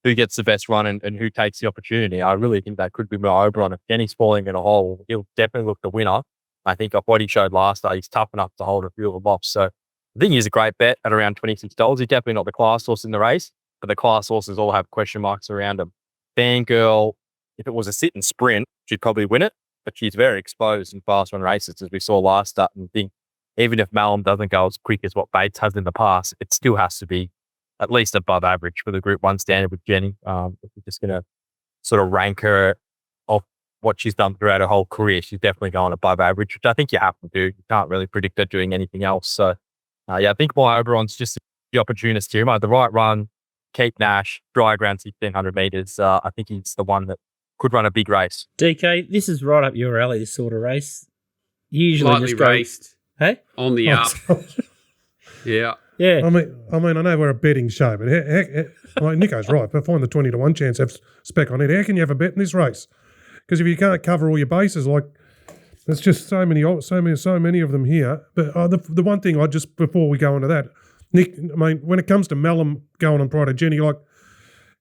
who gets the best run and who takes the opportunity. I really think that could be My Oberon. If Jenny's falling in a hole, he'll definitely look the winner. I think off what he showed last start, he's tough enough to hold a few of them off. So I think he's a great bet at around $26. He's definitely not the class horse in the race, but the class horses all have question marks around him. Fangirl, if it was a sit and sprint, she'd probably win it, but she's very exposed in fast run races, as we saw last start. And I think even if Malum doesn't go as quick as what Bates has in the past, it still has to be at least above average for the Group 1 standard with Jenny. If we're just going to sort of rank her off what she's done throughout her whole career, she's definitely going above average, which I think you have to do. You can't really predict her doing anything else. So, I think my Oberon's just the opportunist here. The right run, keep Nash, dry ground 1,600 metres. I think he's the one that could run a big race. DK, this is right up your alley, this sort of race. Usually Lightly just go, raced. Hey? On the up. Yeah. Yeah. I mean, I know we're a betting show, but Nico's right. But find the 20-1 chance have spec on it. How can you have a bet in this race? Because if you can't cover all your bases, like there's just so many of them here. But the one thing before we go into that, Nick, I mean, when it comes to Malum going on Pride of Jenny, like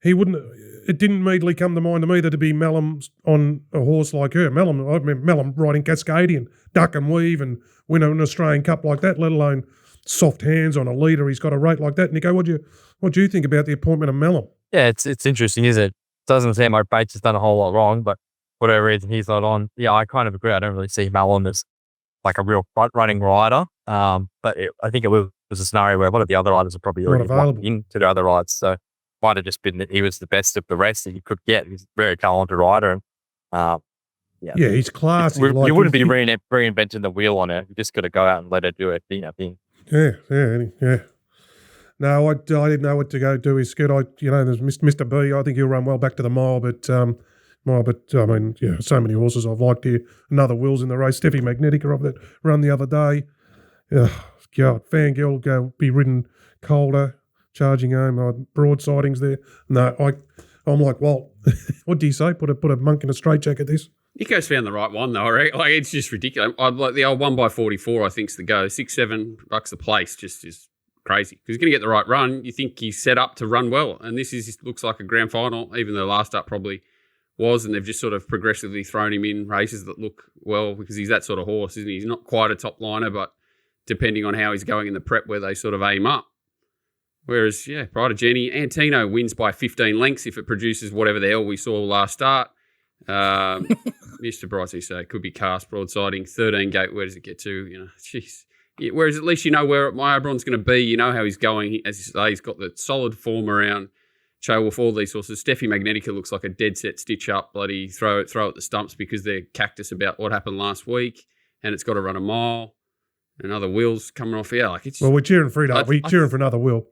it didn't immediately come to mind to me that it'd be Malum on a horse like her. Malum riding Cascadian, duck and weave and win an Australian Cup like that, let alone soft hands on a leader. He's got a rate like that. Nico, what do you think about the appointment of Malum? Yeah, it's interesting, isn't it? Doesn't seem like Bates has done a whole lot wrong, but whatever reason he's not on. Yeah, I kind of agree. I don't really see Malum as like a real front-running rider. I think it was a scenario where a lot of the other riders are probably already locked into the other rides. So might have just been that he was the best of the rest that you could get. He's a very talented rider. And, he's classy. You wouldn't be reinventing the wheel on her. You just got to go out and let her do her thing. Yeah. No, I didn't know what to go do. He's good. There's Mr. B. I think he'll run well back to the mile, but I mean, so many horses I've liked here. Another Will's in the race. Steffi Magnetica of that run the other day. God, Fangirl go be ridden colder, charging home. Broad sightings there. No, I'm like, well, what do you say? Put a monk in a straitjacket. This. Nico's found the right one though. I reckon. Like it's just ridiculous. I'd like the old 1x44. I think's the go. $6-7 a place just is crazy because he's going to get the right run. You think he's set up to run well, and this looks like a grand final. Even though last up probably was, and they've just sort of progressively thrown him in races that look well because he's that sort of horse, isn't he? He's not quite a top liner, but depending on how he's going in the prep, where they sort of aim up. Whereas, Pride of Jenny, Antino wins by 15 lengths if it produces whatever the hell we saw last start. Mr. Bricey, so it could be cast broadsiding, 13 gate. Where does it get to? Jeez. Yeah, whereas at least you know where my Oberon's going to be. You know how he's going. As you say, he's got the solid form around Cho Wolf, all these horses. Steffi Magnetica looks like a dead set stitch up, bloody throw at the stumps because they're cactus about what happened last week, and it's got to run a mile. Another Will's coming off. Yeah, like it's. Well, we're cheering for it. We're cheering for another Will.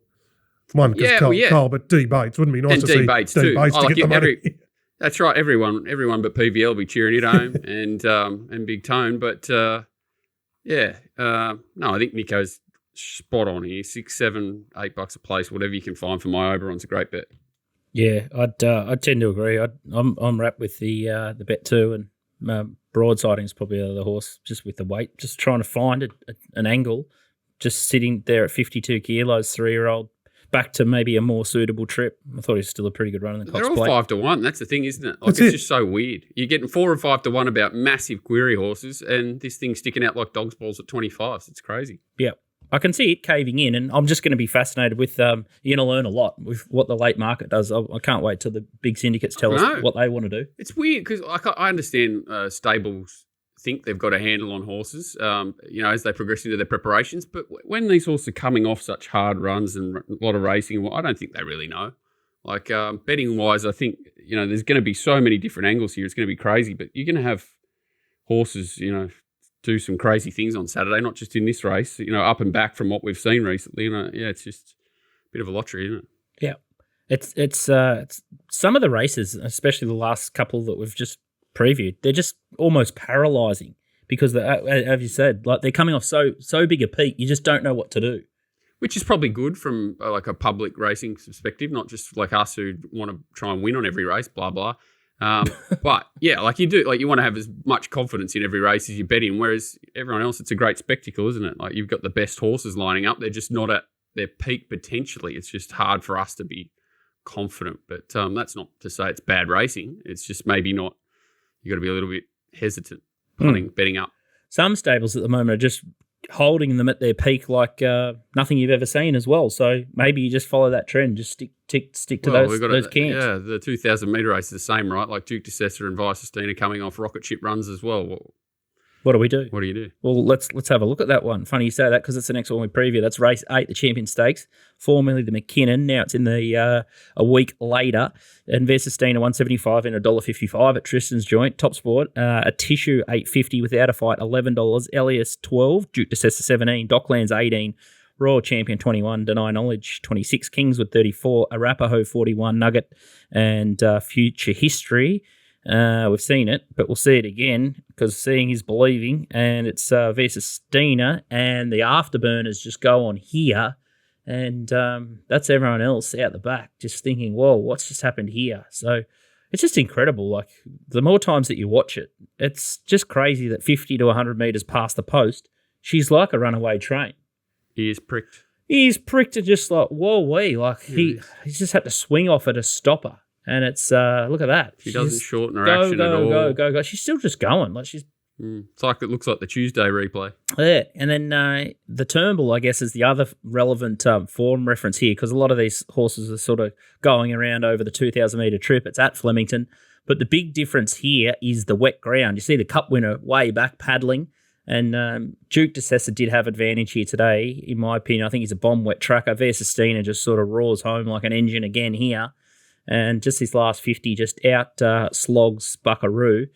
One because Cole, but D Bates wouldn't be nice to see. D Bates too. Bates to get the money. That's right. Everyone but PVL will be cheering it home and Big Tone. But no, I think Nico's spot on here. $6, $7, $8 a place, whatever you can find for my Oberon's a great bet. Yeah, I'd tend to agree. I'm wrapped with the bet too, and broadsiding's probably the horse just with the weight, just trying to find an angle, just sitting there at 52 kilos, 3-year-old. Back to maybe a more suitable trip. I thought he was still a pretty good run in the Cox They're all Plate. 5-1. That's the thing, isn't it? Like it's just so weird. You're getting 4 or 5-1 about massive query horses, and this thing's sticking out like dog's balls at 25. It's crazy. Yeah, I can see it caving in, and I'm just going to be fascinated with. You're going to learn a lot with what the late market does. I can't wait till the big syndicates tell us what they want to do. It's weird because I understand stables think they've got a handle on horses, as they progress into their preparations. But when these horses are coming off such hard runs and a lot of racing, I don't think they really know. Like betting-wise, I think, there's going to be so many different angles here. It's going to be crazy. But you're going to have horses, do some crazy things on Saturday, not just in this race, up and back from what we've seen recently. It's just a bit of a lottery, isn't it? Yeah. It's some of the races, especially the last couple that we've just previewed, they're just almost paralysing because, as you said, like they're coming off so big a peak, you just don't know what to do. Which is probably good from like a public racing perspective, not just like us who want to try and win on every race, blah, blah. But yeah, like you do, like you want to have as much confidence in every race as you bet in, whereas everyone else, it's a great spectacle, isn't it? Like you've got the best horses lining up. They're just not at their peak potentially. It's just hard for us to be confident, but that's not to say it's bad racing. It's just maybe not. You got to be a little bit hesitant betting up. some stables at the moment are just holding them at their peak like nothing you've ever seen as well. So maybe you just follow that trend. Just stick to those camps. Yeah, the 2,000 metre race is the same, right? Like Duke de Sessa and Vicestina coming off rocket ship runs as well. What do we do? What do you do? Well, let's have a look at that one. Funny you say that because it's the next one we preview. That's race 8, the Champion Stakes, formerly the McKinnon. Now it's in the a week later. And Vicestina 175 and $1.55 at Tristan's Joint. TopSport, a Tissue 850 without a fight, $11. Elias 12, Duke de Sessa 17, Docklands 18, Royal Champion 21, Deny Knowledge 26, Kingswood 34, Arapaho 41, Nugget, and Future History. We've seen it, but we'll see it again because seeing is believing, and it's Vicestina, and the afterburners just go on here, and that's everyone else out the back just thinking, whoa, what's just happened here? So it's just incredible. Like, the more times that you watch it, it's just crazy that 50 to 100 metres past the post, she's like a runaway train. He is pricked. He's pricked and just like, whoa, wee. Like, he's just had to swing off at a stopper. And it's, look at that. She doesn't shorten her action at all. Go. She's still just going. Like, she's. It's like, it looks like the Tuesday replay. Yeah. And then the Turnbull, I guess, is the other relevant form reference here because a lot of these horses are sort of going around over the 2,000 metre trip. It's at Flemington. But the big difference here is the wet ground. You see the Cup winner way back paddling. And Duke de Sessa did have advantage here today, in my opinion. I think he's a bomb wet tracker. Vicestina just sort of roars home like an engine again here. And just his last 50 just out slogs Buckaroo.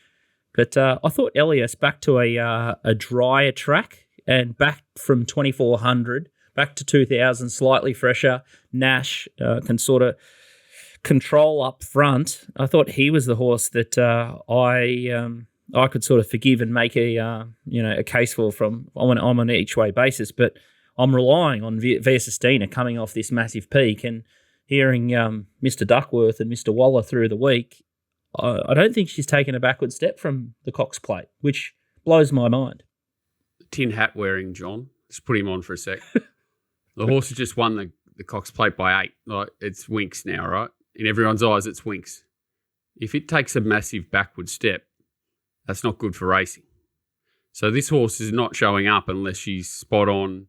But I thought Elias back to a drier track and back from 2,400 back to 2,000, slightly fresher. Nash can sort of control up front. I thought he was the horse that I could sort of forgive and make a case for from on an each way basis. But I'm relying on Vicestina coming off this massive peak and hearing Mr. Duckworth and Mr. Waller through the week, I don't think she's taken a backward step from the Cox Plate, which blows my mind. Tin hat wearing John. Just put him on for a sec. The horse has just won the Cox Plate by 8. Like, it's Winks now, right? In everyone's eyes, it's Winks. If it takes a massive backward step, that's not good for racing. So this horse is not showing up unless she's spot on.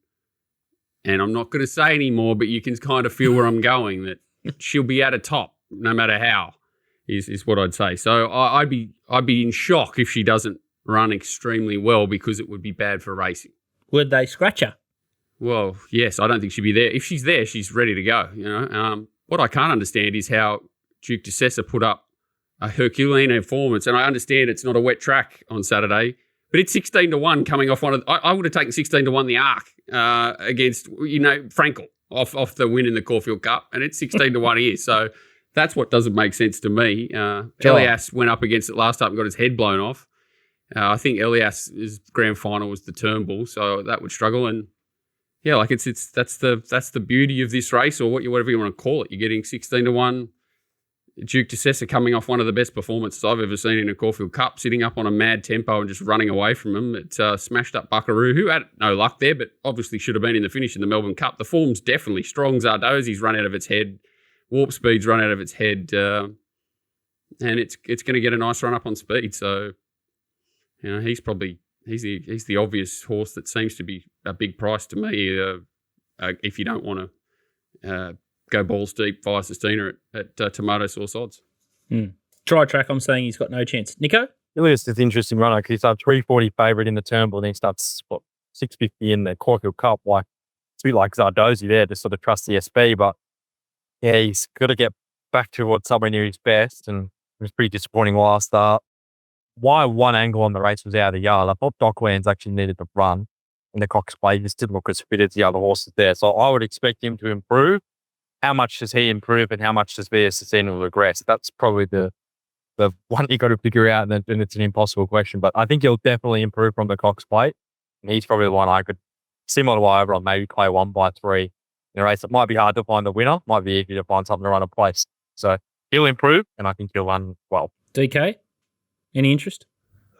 And I'm not going to say any more, but you can kind of feel where I'm going, that she'll be at a top no matter how, is what I'd say. So I'd be in shock if she doesn't run extremely well because it would be bad for racing. Would they scratch her? Well, yes, I don't think she'd be there. If she's there, she's ready to go. What I can't understand is how Duke de Sessa put up a Herculean performance, and I understand it's not a wet track on Saturday, but it's 16 to 1 coming off one of. I would have taken 16 to 1 the Arc against Frankel off the win in the Caulfield Cup, and it's 16 to 1 here. So that's what doesn't make sense to me. Elias went up against it last time and got his head blown off. I think Elias's grand final was the Turnbull, so that would struggle. And yeah, like that's the beauty of this race, or whatever you want to call it. You're getting 16 to 1. Duke de Sessa coming off one of the best performances I've ever seen in a Caulfield Cup, sitting up on a mad tempo and just running away from him. It smashed up Buckaroo, who had no luck there, but obviously should have been in the finish in the Melbourne Cup. The form's definitely strong. Zardozi's run out of its head. Warp Speed's run out of its head. And it's going to get a nice run up on speed. So, he's the obvious horse that seems to be a big price to me if you don't want to go balls deep via Sistina at tomato sauce odds. Dry track, I'm saying he's got no chance. Nico? Ilias is an interesting runner because he's up 340 favourite in the Turnbull and he starts 650 in the Caulfield Cup. Like, it's a bit like Zardozi there to sort of trust the SB, but yeah, he's got to get back towards somewhere near his best, and it was pretty disappointing last start. Why one angle on the race was out of the yard? I thought Docklands actually needed to run in the Cox Plate. He just didn't look as fit as the other horses there, so I would expect him to improve. How much does he improve and how much does Vicestina regress? That's probably the one you got to figure out, and it's an impossible question. But I think he'll definitely improve from the Cox Plate. And he's probably the one I could, similar to why I'd maybe play 1 by 3 in a race. It might be hard to find the winner. Might be easy to find something to run a place. So he'll improve, and I think he'll run well. DK, any interest?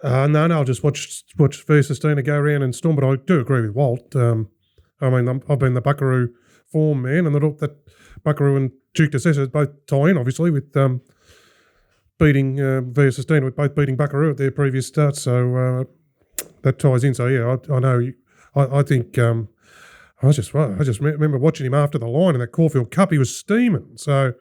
No, I'll just watch Vicestina go around and storm. But I do agree with Walt. I've been the Buckaroo form man, and that Buckaroo and Duke de Sessa both tie in, obviously, with beating Vicestina, with both beating Buckaroo at their previous starts. So that ties in. So yeah, I know. I think I just remember watching him after the line in that Caulfield Cup. He was steaming. So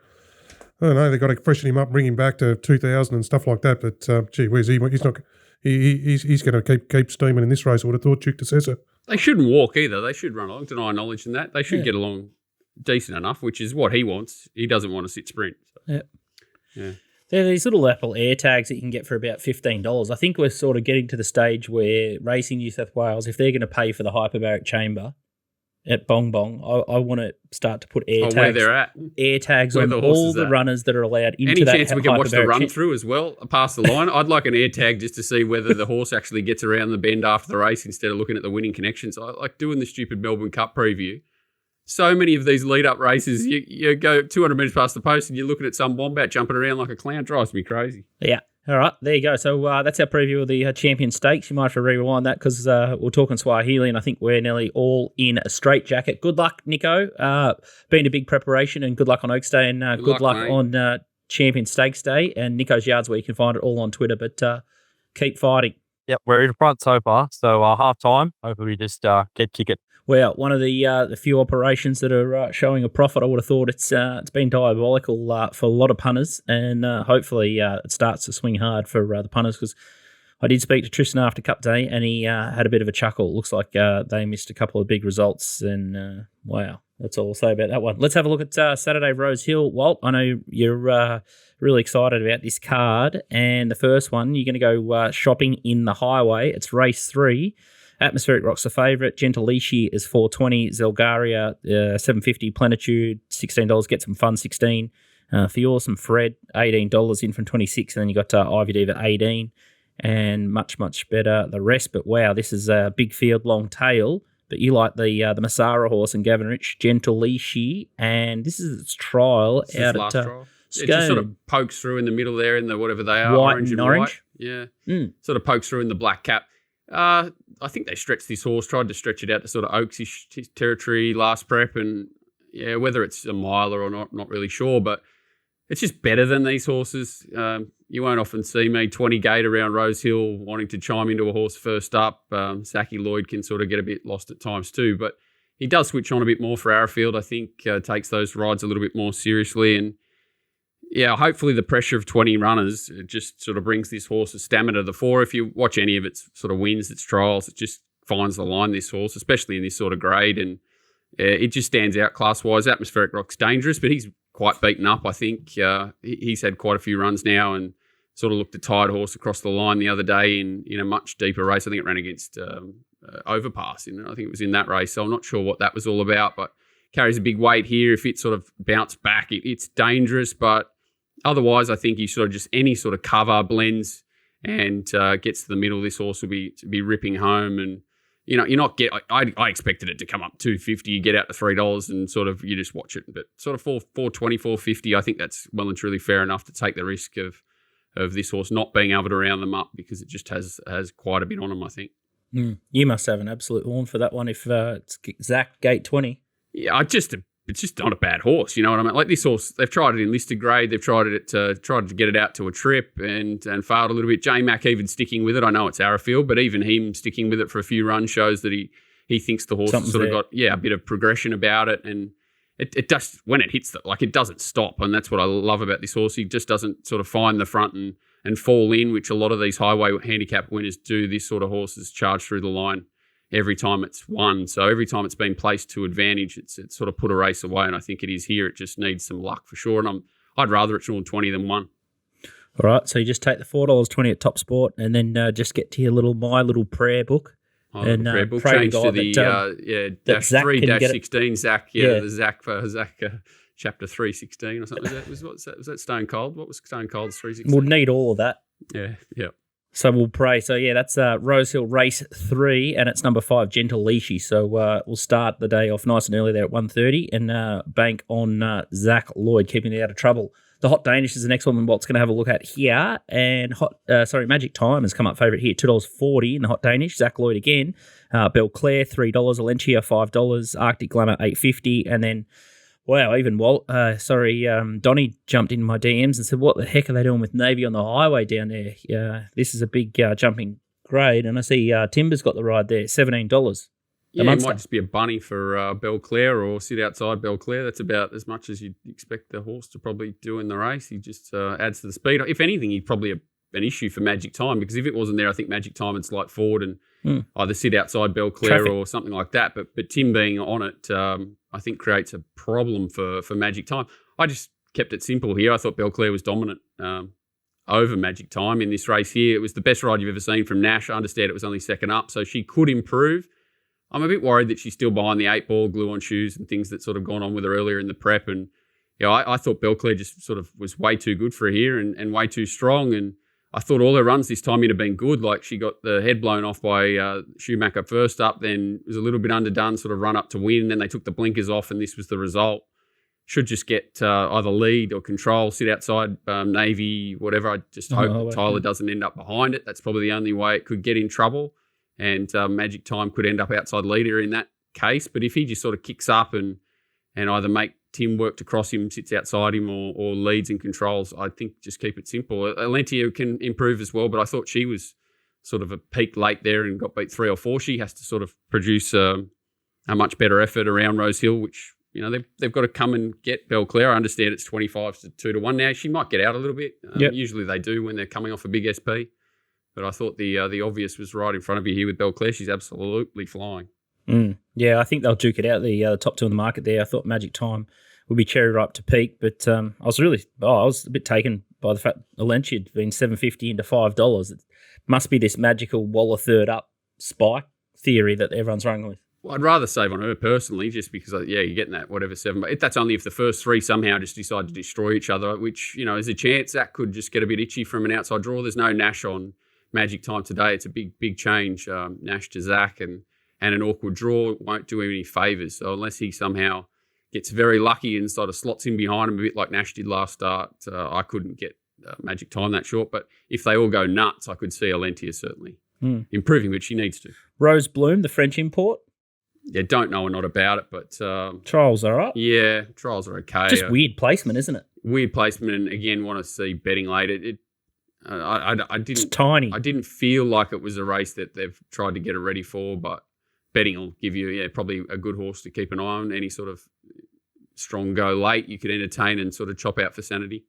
I don't know. They got to freshen him up, bring him back to 2000 and stuff like that. But gee whiz, he's not. He's going to keep steaming in this race. I would have thought Duke DeCessa. They shouldn't walk either. They should run along. Deny knowledge in that. They should get along decent enough, which is what he wants. He doesn't want to sit sprint. So. Yeah. There are these little Apple air tags that you can get for about $15. I think we're sort of getting to the stage where Racing New South Wales, if they're going to pay for the hyperbaric chamber at Bong Bong, I want to start to put air tags. Where they're at. Air tags on all the runners that are allowed into that. Any chance we can watch the run through as well, past the line? I'd like an air tag just to see whether the horse actually gets around the bend after the race instead of looking at the winning connections. I like doing the stupid Melbourne Cup preview. So many of these lead-up races, you go 200 metres past the post and you're looking at some wombat jumping around like a clown. Drives me crazy. Yeah. All right, there you go. So that's our preview of the Champion Stakes. You might have to rewind that because we're talking Swahili and I think we're nearly all in a straitjacket. Good luck, Nico. Been a big preparation and good luck on Oaks Day and good luck on Champion Stakes Day and Nico's Yards where you can find it all on Twitter. But keep fighting. Yep, we're in front so far. So half-time, hopefully we just get kick it. Well, one of the few operations that are showing a profit, I would have thought it's been diabolical for a lot of punters, and hopefully it starts to swing hard for the punters because I did speak to Tristan after Cup Day, and he had a bit of a chuckle. It looks like they missed a couple of big results, and wow, that's all I'll say about that one. Let's have a look at Saturday Rosehill. Walt, I know you're really excited about this card, and the first one, you're going to go shopping in the highway. It's race 3. Atmospheric Rock's the favourite. Gentilici is $4.20. Zelgaria, $7.50. Plenitude, $16. Get Some Fun, $16. Fior, Some Fred, $18 in from 26. And then you got Ivy Diva, $18. And much, much better the rest. But wow, this is a big field, long tail. But you like the Masara horse and Gavin Rich, Gentilici. And this is its trial out at trial. It just sort of pokes through in the middle there in the whatever they are, white orange and orange. White. Yeah, sort of pokes through in the black cap. I think they stretched this horse, tried to stretch it out to sort of Oaks-ish territory last prep, and yeah, whether it's a miler or not really sure, but it's just better than these horses. You won't often see me 20 gate around Rosehill wanting to chime into a horse first up. Zachy Lloyd can sort of get a bit lost at times too, but he does switch on a bit more for Arrowfield. I think takes those rides a little bit more seriously, and yeah, hopefully the pressure of 20 runners it just sort of brings this horse's stamina to the fore. If you watch any of its sort of wins, its trials, it just finds the line, this horse, especially in this sort of grade. And it just stands out class-wise. Atmospheric Rock's dangerous, but he's quite beaten up, I think. He's had quite a few runs now and sort of looked a tired horse across the line the other day in a much deeper race. I think it ran against Overpass. I think it was in that race, so I'm not sure what that was all about, but carries a big weight here. If it sort of bounced back, it's dangerous, but otherwise, I think you sort of just any sort of cover blends and gets to the middle. This horse will be ripping home, and you're not get. I expected it to come up $2.50. You get out to $3 and sort of you just watch it, but sort of $4.20, $4.50. I think that's well and truly fair enough to take the risk of this horse not being able to round them up because it just has quite a bit on him. I think. You must have an absolute horn for that one if it's Zach Gate 20. Yeah, it's just not a bad horse, you know what I mean? Like this horse, they've tried it in listed grade, they've tried to get it out to a trip and failed a little bit. J-Mac even sticking with it. I know it's Arrowfield, but even him sticking with it for a few runs shows that he thinks the horse has sort of got a bit of progression about it, and it does when it hits it doesn't stop, and that's what I love about this horse. He just doesn't sort of find the front and fall in, which a lot of these highway handicap winners do. This sort of horse is charged through the line every time it's won. So every time it's been placed to advantage, it's sort of put a race away, and I think it is here. It just needs some luck for sure, and I'd rather it's drawn 20 than 1. All right, so you just take the $4.20 at TopSport and then just get to your My Little Prayer book. And prayer book pray change to the -3-16 Zach. The Zach for Zach chapter 316 or something. Was that Stone Cold? What was Stone Cold's 316? We'll need all of that. Yeah. So we'll pray. So yeah, that's Rosehill race 3, and it's number 5, Gentilici. So we'll start the day off nice and early there at 1:30 and bank on Zach Lloyd keeping it out of trouble. The Hot Danish is the next one that Walt's going to have a look at here. And Magic Time has come up favourite here, $2.40 in the Hot Danish. Zach Lloyd again. Belclair, $3. Alentia, $5. Arctic Glamour, $8.50. And then, wow, even Donnie jumped into my DMs and said, what the heck are they doing with Navy on the highway down there? This is a big jumping grade, and I see Timber's got the ride there, $17. Yeah, it might just be a bunny for Belclair or sit outside Belclair. That's about as much as you'd expect the horse to probably do in the race. He just adds to the speed. If anything, he'd probably an issue for Magic Time, because if it wasn't there, I think Magic Time would slide forward and either sit outside Belclair or something like that. But Tim being on it, I think creates a problem for Magic Time. I just kept it simple here. I thought Belclair was dominant over Magic Time in this race here. It was the best ride you've ever seen from Nash. I understand it was only second up, so she could improve. I'm a bit worried that she's still behind the 8-ball, glue on shoes and things that sort of gone on with her earlier in the prep. And I thought Belclair just sort of was way too good for her here and way too strong. And I thought all her runs this time in have been good. Like, she got the head blown off by Schumacher first up, then was a little bit underdone, sort of run up to win. Then they took the blinkers off and this was the result. Should just get either lead or control, sit outside Navy, whatever. I just hope Tyler doesn't end up behind it. That's probably the only way it could get in trouble. And Magic Time could end up outside leader in that case. But if he just sort of kicks up and either make Tim work to cross him, sits outside him, or leads and controls, I think just keep it simple. Alentia can improve as well, but I thought she was sort of a peak late there and got beat 3 or 4. She has to sort of produce a much better effort around Rosehill, which, they've got to come and get Belclair. I understand it's 25 to 2 to 1 now. She might get out a little bit. Usually they do when they're coming off a big SP. But I thought the obvious was right in front of you here with Belclair. She's absolutely flying. Yeah, I think they'll duke it out, the top two in the market there. I thought Magic Time would be cherry ripe to peak, but I was a bit taken by the fact Alentia had been $7.50 into $5. It must be this magical Waller third up spike theory that everyone's running with. Well, I'd rather save on her personally, just because, you're getting that whatever 7. But that's only if the first 3 somehow just decide to destroy each other, which, is a chance. That could just get a bit itchy from an outside draw. There's no Nash on Magic Time today. It's a big change. Nash to Zach and an awkward draw won't do him any favours. So unless he somehow gets very lucky and sort of slots in behind him a bit like Nash did last start, I couldn't get Magic Time that short. But if they all go nuts, I could see Alentia certainly improving, but she needs to. Rose Bloom, the French import. Yeah, don't know a lot about it, but trials are right. Yeah, trials are okay. Just weird placement, isn't it? Weird placement, and again, want to see betting late. I didn't. It's tiny. I didn't feel like it was a race that they've tried to get it ready for, but betting will give you probably a good horse to keep an eye on. Any sort of strong go late you could entertain and sort of chop out for sanity.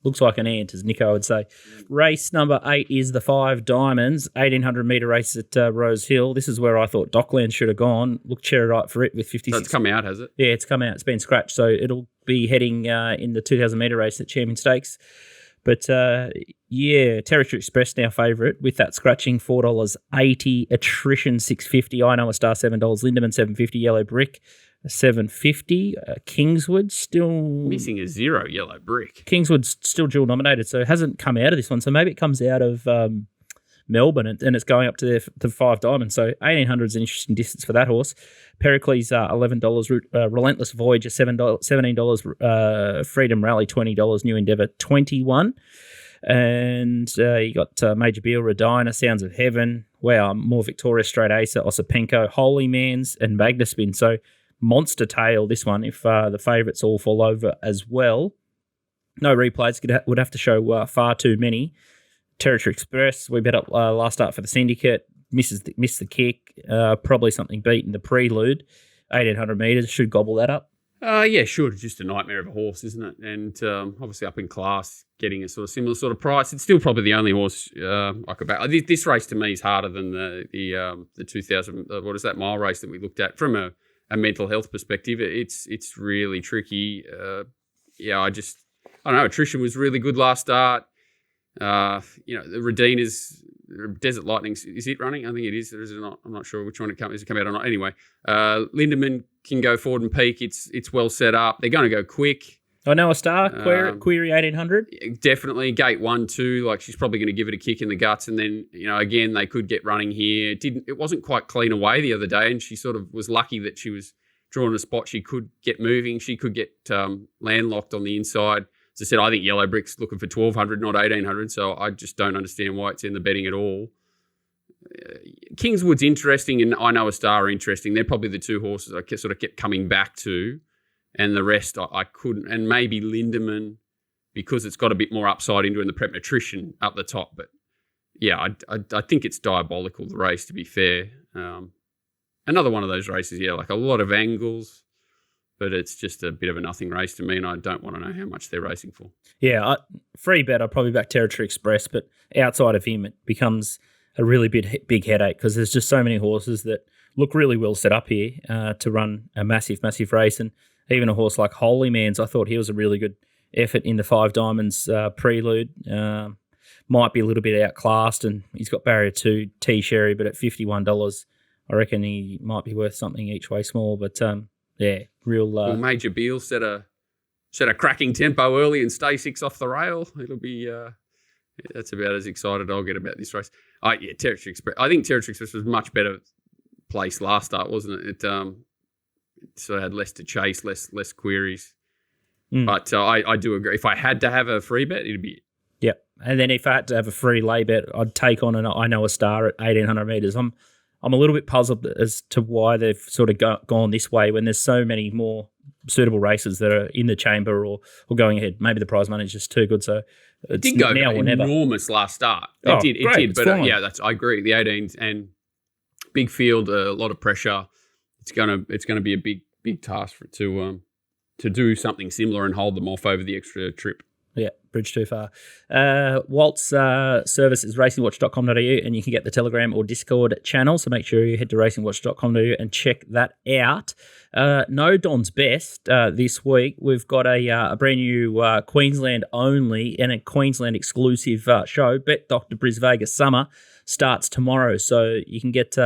Looks like an ant, as Nico would say. Race number 8 is the 5 Diamonds, 1,800-metre race at Rosehill. This is where I thought Dockland should have gone. Looked cherry ripe for it with 56. So it's come out, has it? Yeah, it's come out. It's been scratched, so it'll be heading in the 2,000-metre race at Champion Stakes. But, Territory Express now favourite with that scratching, $4.80, Attrition $6.50, I Know a Star $7, Lindemann $7.50, Yellow Brick $7.50, Kingswood still... Missing a 0, Yellow Brick. Kingswood's still dual nominated, so it hasn't come out of this one. So maybe it comes out of Melbourne and it's going up to the 5 Diamonds. So 1,800 is an interesting distance for that horse. Pericles $11, Relentless Voyager $17, Freedom Rally $20, New Endeavour $21. And you got Major Beal, Radina, Sounds of Heaven, more Victoria, Straight Acer, Osipenko, Holy Mans, and Magnaspin. So monster tail, this one, if the favourites all fall over as well. No replays, would have to show far too many. Territory Express, we bet up last start for the Syndicate, missed the kick, probably something beaten the Prelude, 1,800 metres, should gobble that up. Yeah, sure. It's just a nightmare of a horse, isn't it? And obviously up in class, getting a sort of similar sort of price. It's still probably the only horse I could back. This race to me is harder than the 2,000, mile race that we looked at from a mental health perspective. It's really tricky. I don't know. Attrition was really good last start. The Redina's Desert Lightning, is it running? I think it is. Or is it not? I'm not sure which one it come out or not. Anyway, Lindemann can go forward and peak. It's well set up. They're going to go quick. I Know a Star, query 1,800. Definitely. Gate 1, 2, like she's probably going to give it a kick in the guts. And then, again, they could get running here. It wasn't quite clean away the other day, and she sort of was lucky that she was drawn a spot. She could get moving. She could get landlocked on the inside. As I said, I think Yellow Brick's looking for 1,200, not 1,800, so I just don't understand why it's in the betting at all. Kingswood's interesting, and I Know a Star are interesting. They're probably the two horses I sort of kept coming back to, and the rest I couldn't. And maybe Lindemann, because it's got a bit more upside into in the prep, Attrition up the top. But yeah, I think it's diabolical, the race, to be fair. Another one of those races, yeah, like a lot of angles, but it's just a bit of a nothing race to me, and I don't want to know how much they're racing for. Yeah, free bet, I'd probably back Territory Express, but outside of him, it becomes a really big headache because there's just so many horses that look really well set up here to run a massive, massive race. And even a horse like Holy Man's, I thought he was a really good effort in the Five Diamonds prelude. Might be a little bit outclassed, and he's got barrier 2 T-Sherry, but at $51, I reckon he might be worth something each way small. But yeah, real. Well, Major Beale set a cracking tempo early and stay 6 off the rail. It'll be that's about as excited I'll get about this race. Yeah, Territory Express. I think Territory Express was much better placed last start, wasn't it? It sort of had less to chase, less queries. But I do agree. If I had to have a free bet, it'd be. Yeah, and then if I had to have a free lay bet, I'd take on an I Know a Star at 1,800 metres. I'm a little bit puzzled as to why they've sort of gone this way when there's so many more suitable races that are in the chamber or going ahead. Maybe the prize money is just too good, so it's it did go now or never. Enormous last start. It did. But fine. I agree. The 18s and big field, a lot of pressure. It's gonna be a big task for it to do something similar and hold them off over the extra trip. Yeah, bridge too far. Walt's service is racingwatch.com.au, and you can get the Telegram or Discord channel, so make sure you head to racingwatch.com.au and check that out. No Don's Best this week. We've got a brand new Queensland only and a Queensland exclusive show. Bet Dr. Bris Vegas Summer starts tomorrow, so you can get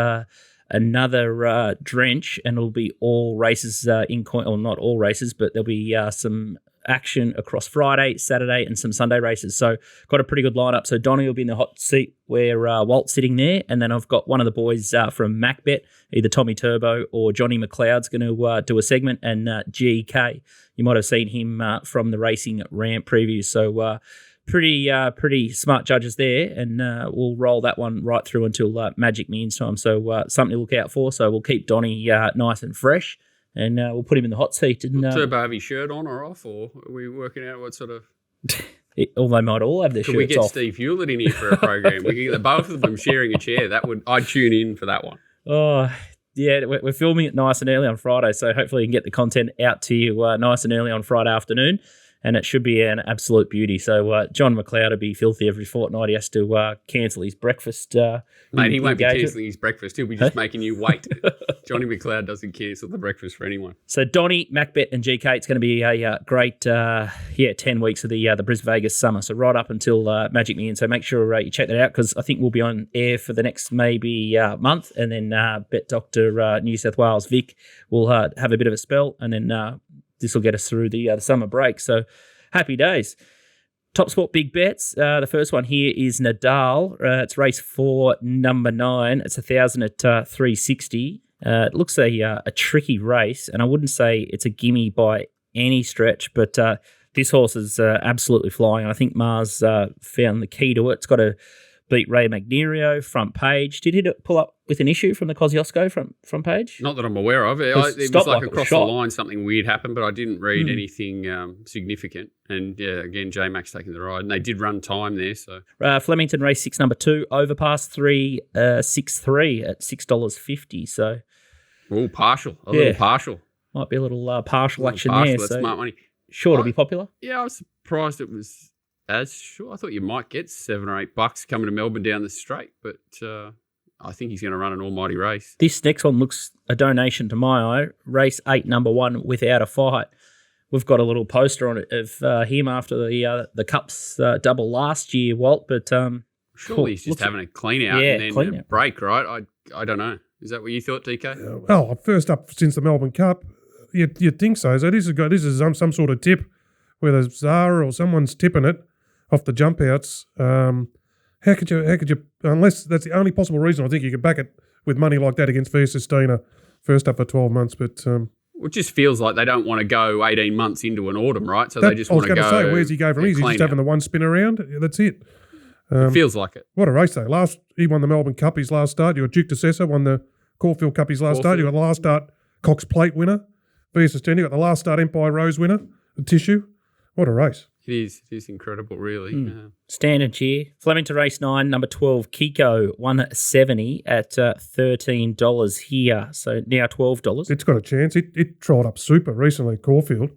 another drench, and it'll be all races not all races, but there'll be some action across Friday, Saturday, and some Sunday races. So got a pretty good lineup. So Donnie will be in the hot seat where Walt's sitting there, and then I've got one of the boys from MacBet, either Tommy Turbo or Johnny McLeod's going to do a segment, and GK. You might have seen him from the Racing Ramp preview. So pretty smart judges there, and we'll roll that one right through until Magic Millions time. So something to look out for. So we'll keep Donnie nice and fresh, and we'll put him in the hot seat. And Turbo have his shirt on or off, or are we working out what sort of? Or they might all have their shirts off. Could we get Steve Hewlett in here for a program? We could get both of them sharing a chair. I'd tune in for that one. Oh, yeah, we're filming it nice and early on Friday, so hopefully you can get the content out to you nice and early on Friday afternoon, and it should be an absolute beauty. So John McLeod will be filthy every fortnight. He has to cancel his breakfast. Mate, he won't be cancelling his breakfast. He'll be just making you wait. Johnny McLeod doesn't cancel the breakfast for anyone. So Donnie, MacBet, and GK, it's going to be a great 10 weeks of the Bris Vegas Summer. So right up until Magic Million. So make sure you check that out, because I think we'll be on air for the next maybe month, and then Bet Doctor New South Wales Vic will have a bit of a spell, and then this will get us through the summer break. So happy days. TopSport Big Bets. The first one here is Nadal. It's race 4, number 9. It's 1,000 at 360. It looks a tricky race, and I wouldn't say it's a gimme by any stretch, but this horse is absolutely flying. I think Mars found the key to it. It's got to beat Ray Magnerio, front page. Did he pull up with an issue from the Kosciuszko front page? Not that I'm aware of. It was like across the line, something weird happened, but I didn't read anything significant. And yeah, again, J-Max taking the ride. And they did run time there. So Flemington race 6, number 2, overpass 363 at $6.50. So partial, a little partial. Might be a little partial action partial, there. That's so smart money. Sure to be popular. Yeah, I was surprised it was as sure. I thought you might get $7 or $8 coming to Melbourne down the straight, but I think he's going to run an almighty race. This next one looks a donation to my eye. Race 8, number 1, Without a Fight. We've got a little poster on it of him after the Cups double last year, Walt. But surely he's just having a clean out and then a break, right? I don't know. Is that what you thought, DK? Well, first up since the Melbourne Cup, you'd think so. So this is some sort of tip, whether Zara or someone's tipping it off the jump outs. How could you, unless that's the only possible reason I think you could back it with money like that against Fair Sustainer, first up for 12 months. But it just feels like they don't want to go 18 months into an autumn, right? So they just want to go. I was going to say, where's he go from here? He's just having the one spin around. That's it. It feels like it. What a race, though. He won the Melbourne Cup his last start. You got Duke DeSessa won the Caulfield Cup his last start. You got the last start Cox Plate winner. Fair Sustainer. You got the last start Empire Rose winner, the Tissue. What a race. It is incredible, really. Standard here. Flemington race 9, number 12, Kiko, 170 at $13 here. So now $12. It's got a chance. It trialled up super recently at Caulfield.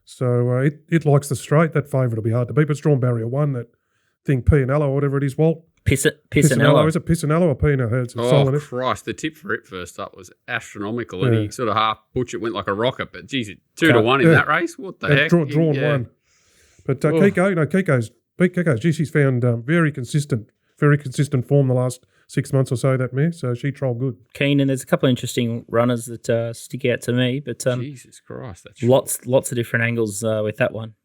So it likes the straight. That favourite will be hard to beat. But it's drawn barrier 1, that thing Pianello or whatever it is, Walt. Pisanello. Is it Pisanello or Pianello? It's Oh, Christ. The tip for it first up was astronomical. And he sort of half butch it went like a rocket. But, geez, 2-1 in that race? What the heck? Drawn 1. But Kiko's, she's found very consistent form the last 6 months or so, that mare. So she trolled good. Keen, and there's a couple of interesting runners that stick out to me. But Jesus Christ, that's lots of different angles with that one.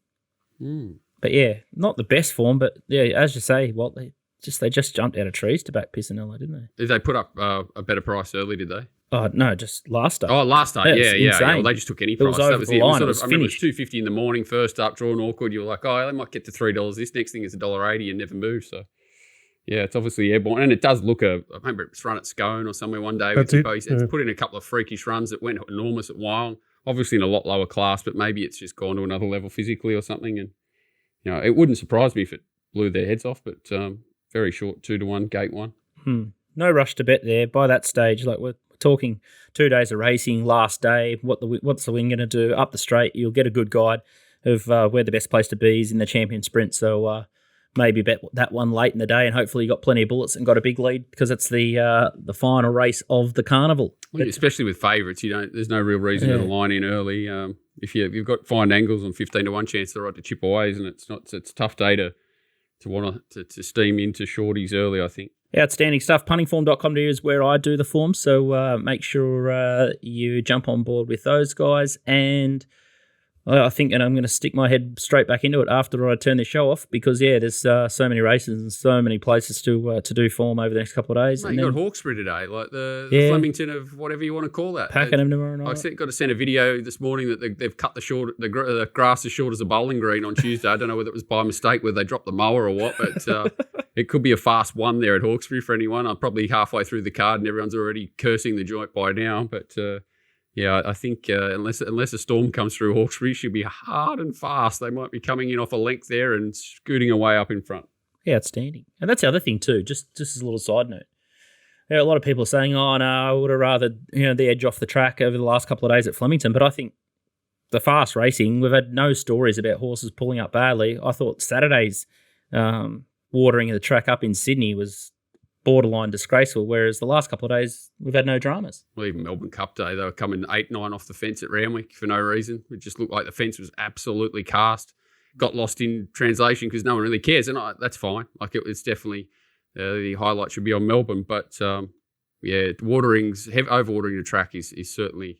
But yeah, not the best form, but yeah, as you say, Walt, they just jumped out of trees to back Pisanello, didn't they? Did they put up a better price early? Did they? Oh no, just last day. Oh, last day, yeah. Insane. Well, they just took any price. It was over the line. It was I remember it was finished. $2.50 in the morning, first up, drawn awkward. You were like, oh, they might get to $3. This next thing is $1.80 and never move. So, yeah, it's obviously airborne, and it does look I remember it was run at Scone or somewhere one day. That's It's put in a couple of freakish runs that went enormous at Wyong. Obviously in a lot lower class, but maybe it's just gone to another level physically or something. And it wouldn't surprise me if it blew their heads off. But very short 2-1 gate 1. No rush to bet there. By that stage, like we're talking 2 days of racing, last day, what's the wing going to do? Up the straight, you'll get a good guide of where the best place to be is in the champion sprint. So maybe bet that one late in the day, and hopefully you got plenty of bullets and got a big lead because it's the final race of the Carnival. Well, especially with favourites, there's no real reason to line in early. If you've got fine angles on 15-1 chance, they're right to chip away, and it's a tough day to want to steam into shorties early, I think. Outstanding stuff. Puntingform.com.au is where I do the form, so make sure you jump on board with those guys. And I think, and I'm going to stick my head straight back into it after I turn the show off because, there's so many races and so many places to do form over the next couple of days. Mate, you got Hawkesbury today, like the Flemington of whatever you want to call that. Pakenham tomorrow night. I got to send a video this morning that they've cut the grass as short as a bowling green on Tuesday. I don't know whether it was by mistake, whether they dropped the mower or what, but it could be a fast one there at Hawkesbury for anyone. I'm probably halfway through the card and everyone's already cursing the joint by now, but... I think unless a storm comes through Hawkesbury, she'll be hard and fast. They might be coming in off a length there and scooting away up in front. Yeah, outstanding. And that's the other thing too, just as a little side note. A lot of people are saying, oh, no, I would have rather the edge off the track over the last couple of days at Flemington. But I think the fast racing, we've had no stories about horses pulling up badly. I thought Saturday's watering of the track up in Sydney was borderline disgraceful, whereas the last couple of days we've had no dramas. Well, even Melbourne Cup Day, they were coming 8-9 off the fence at Randwick for no reason. It just looked like the fence was absolutely cast. Got lost in translation because no one really cares, and that's fine. Like it's definitely the highlight should be on Melbourne, but overwatering the track is certainly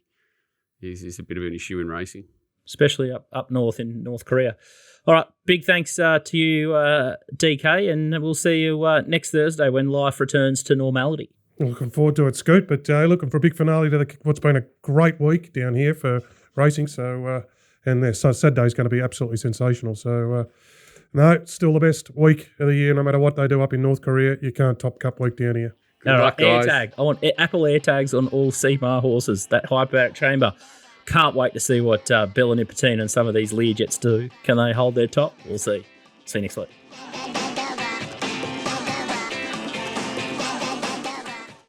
is a bit of an issue in racing, especially up north in North Korea. All right, big thanks to you, DK, and we'll see you next Thursday when life returns to normality. Looking forward to it, Scoot, but looking for a big finale to what's been a great week down here for racing. So, Saturday's going to be absolutely sensational. So, no, still the best week of the year, no matter what they do up in North Korea. You can't top Cup week down here. All right, AirTag. I want Apple AirTags on all Seamar horses, that hyperbaric chamber. Can't wait to see what Bella Nipotina and some of these Learjets do. Can they hold their top? We'll see. See you next week.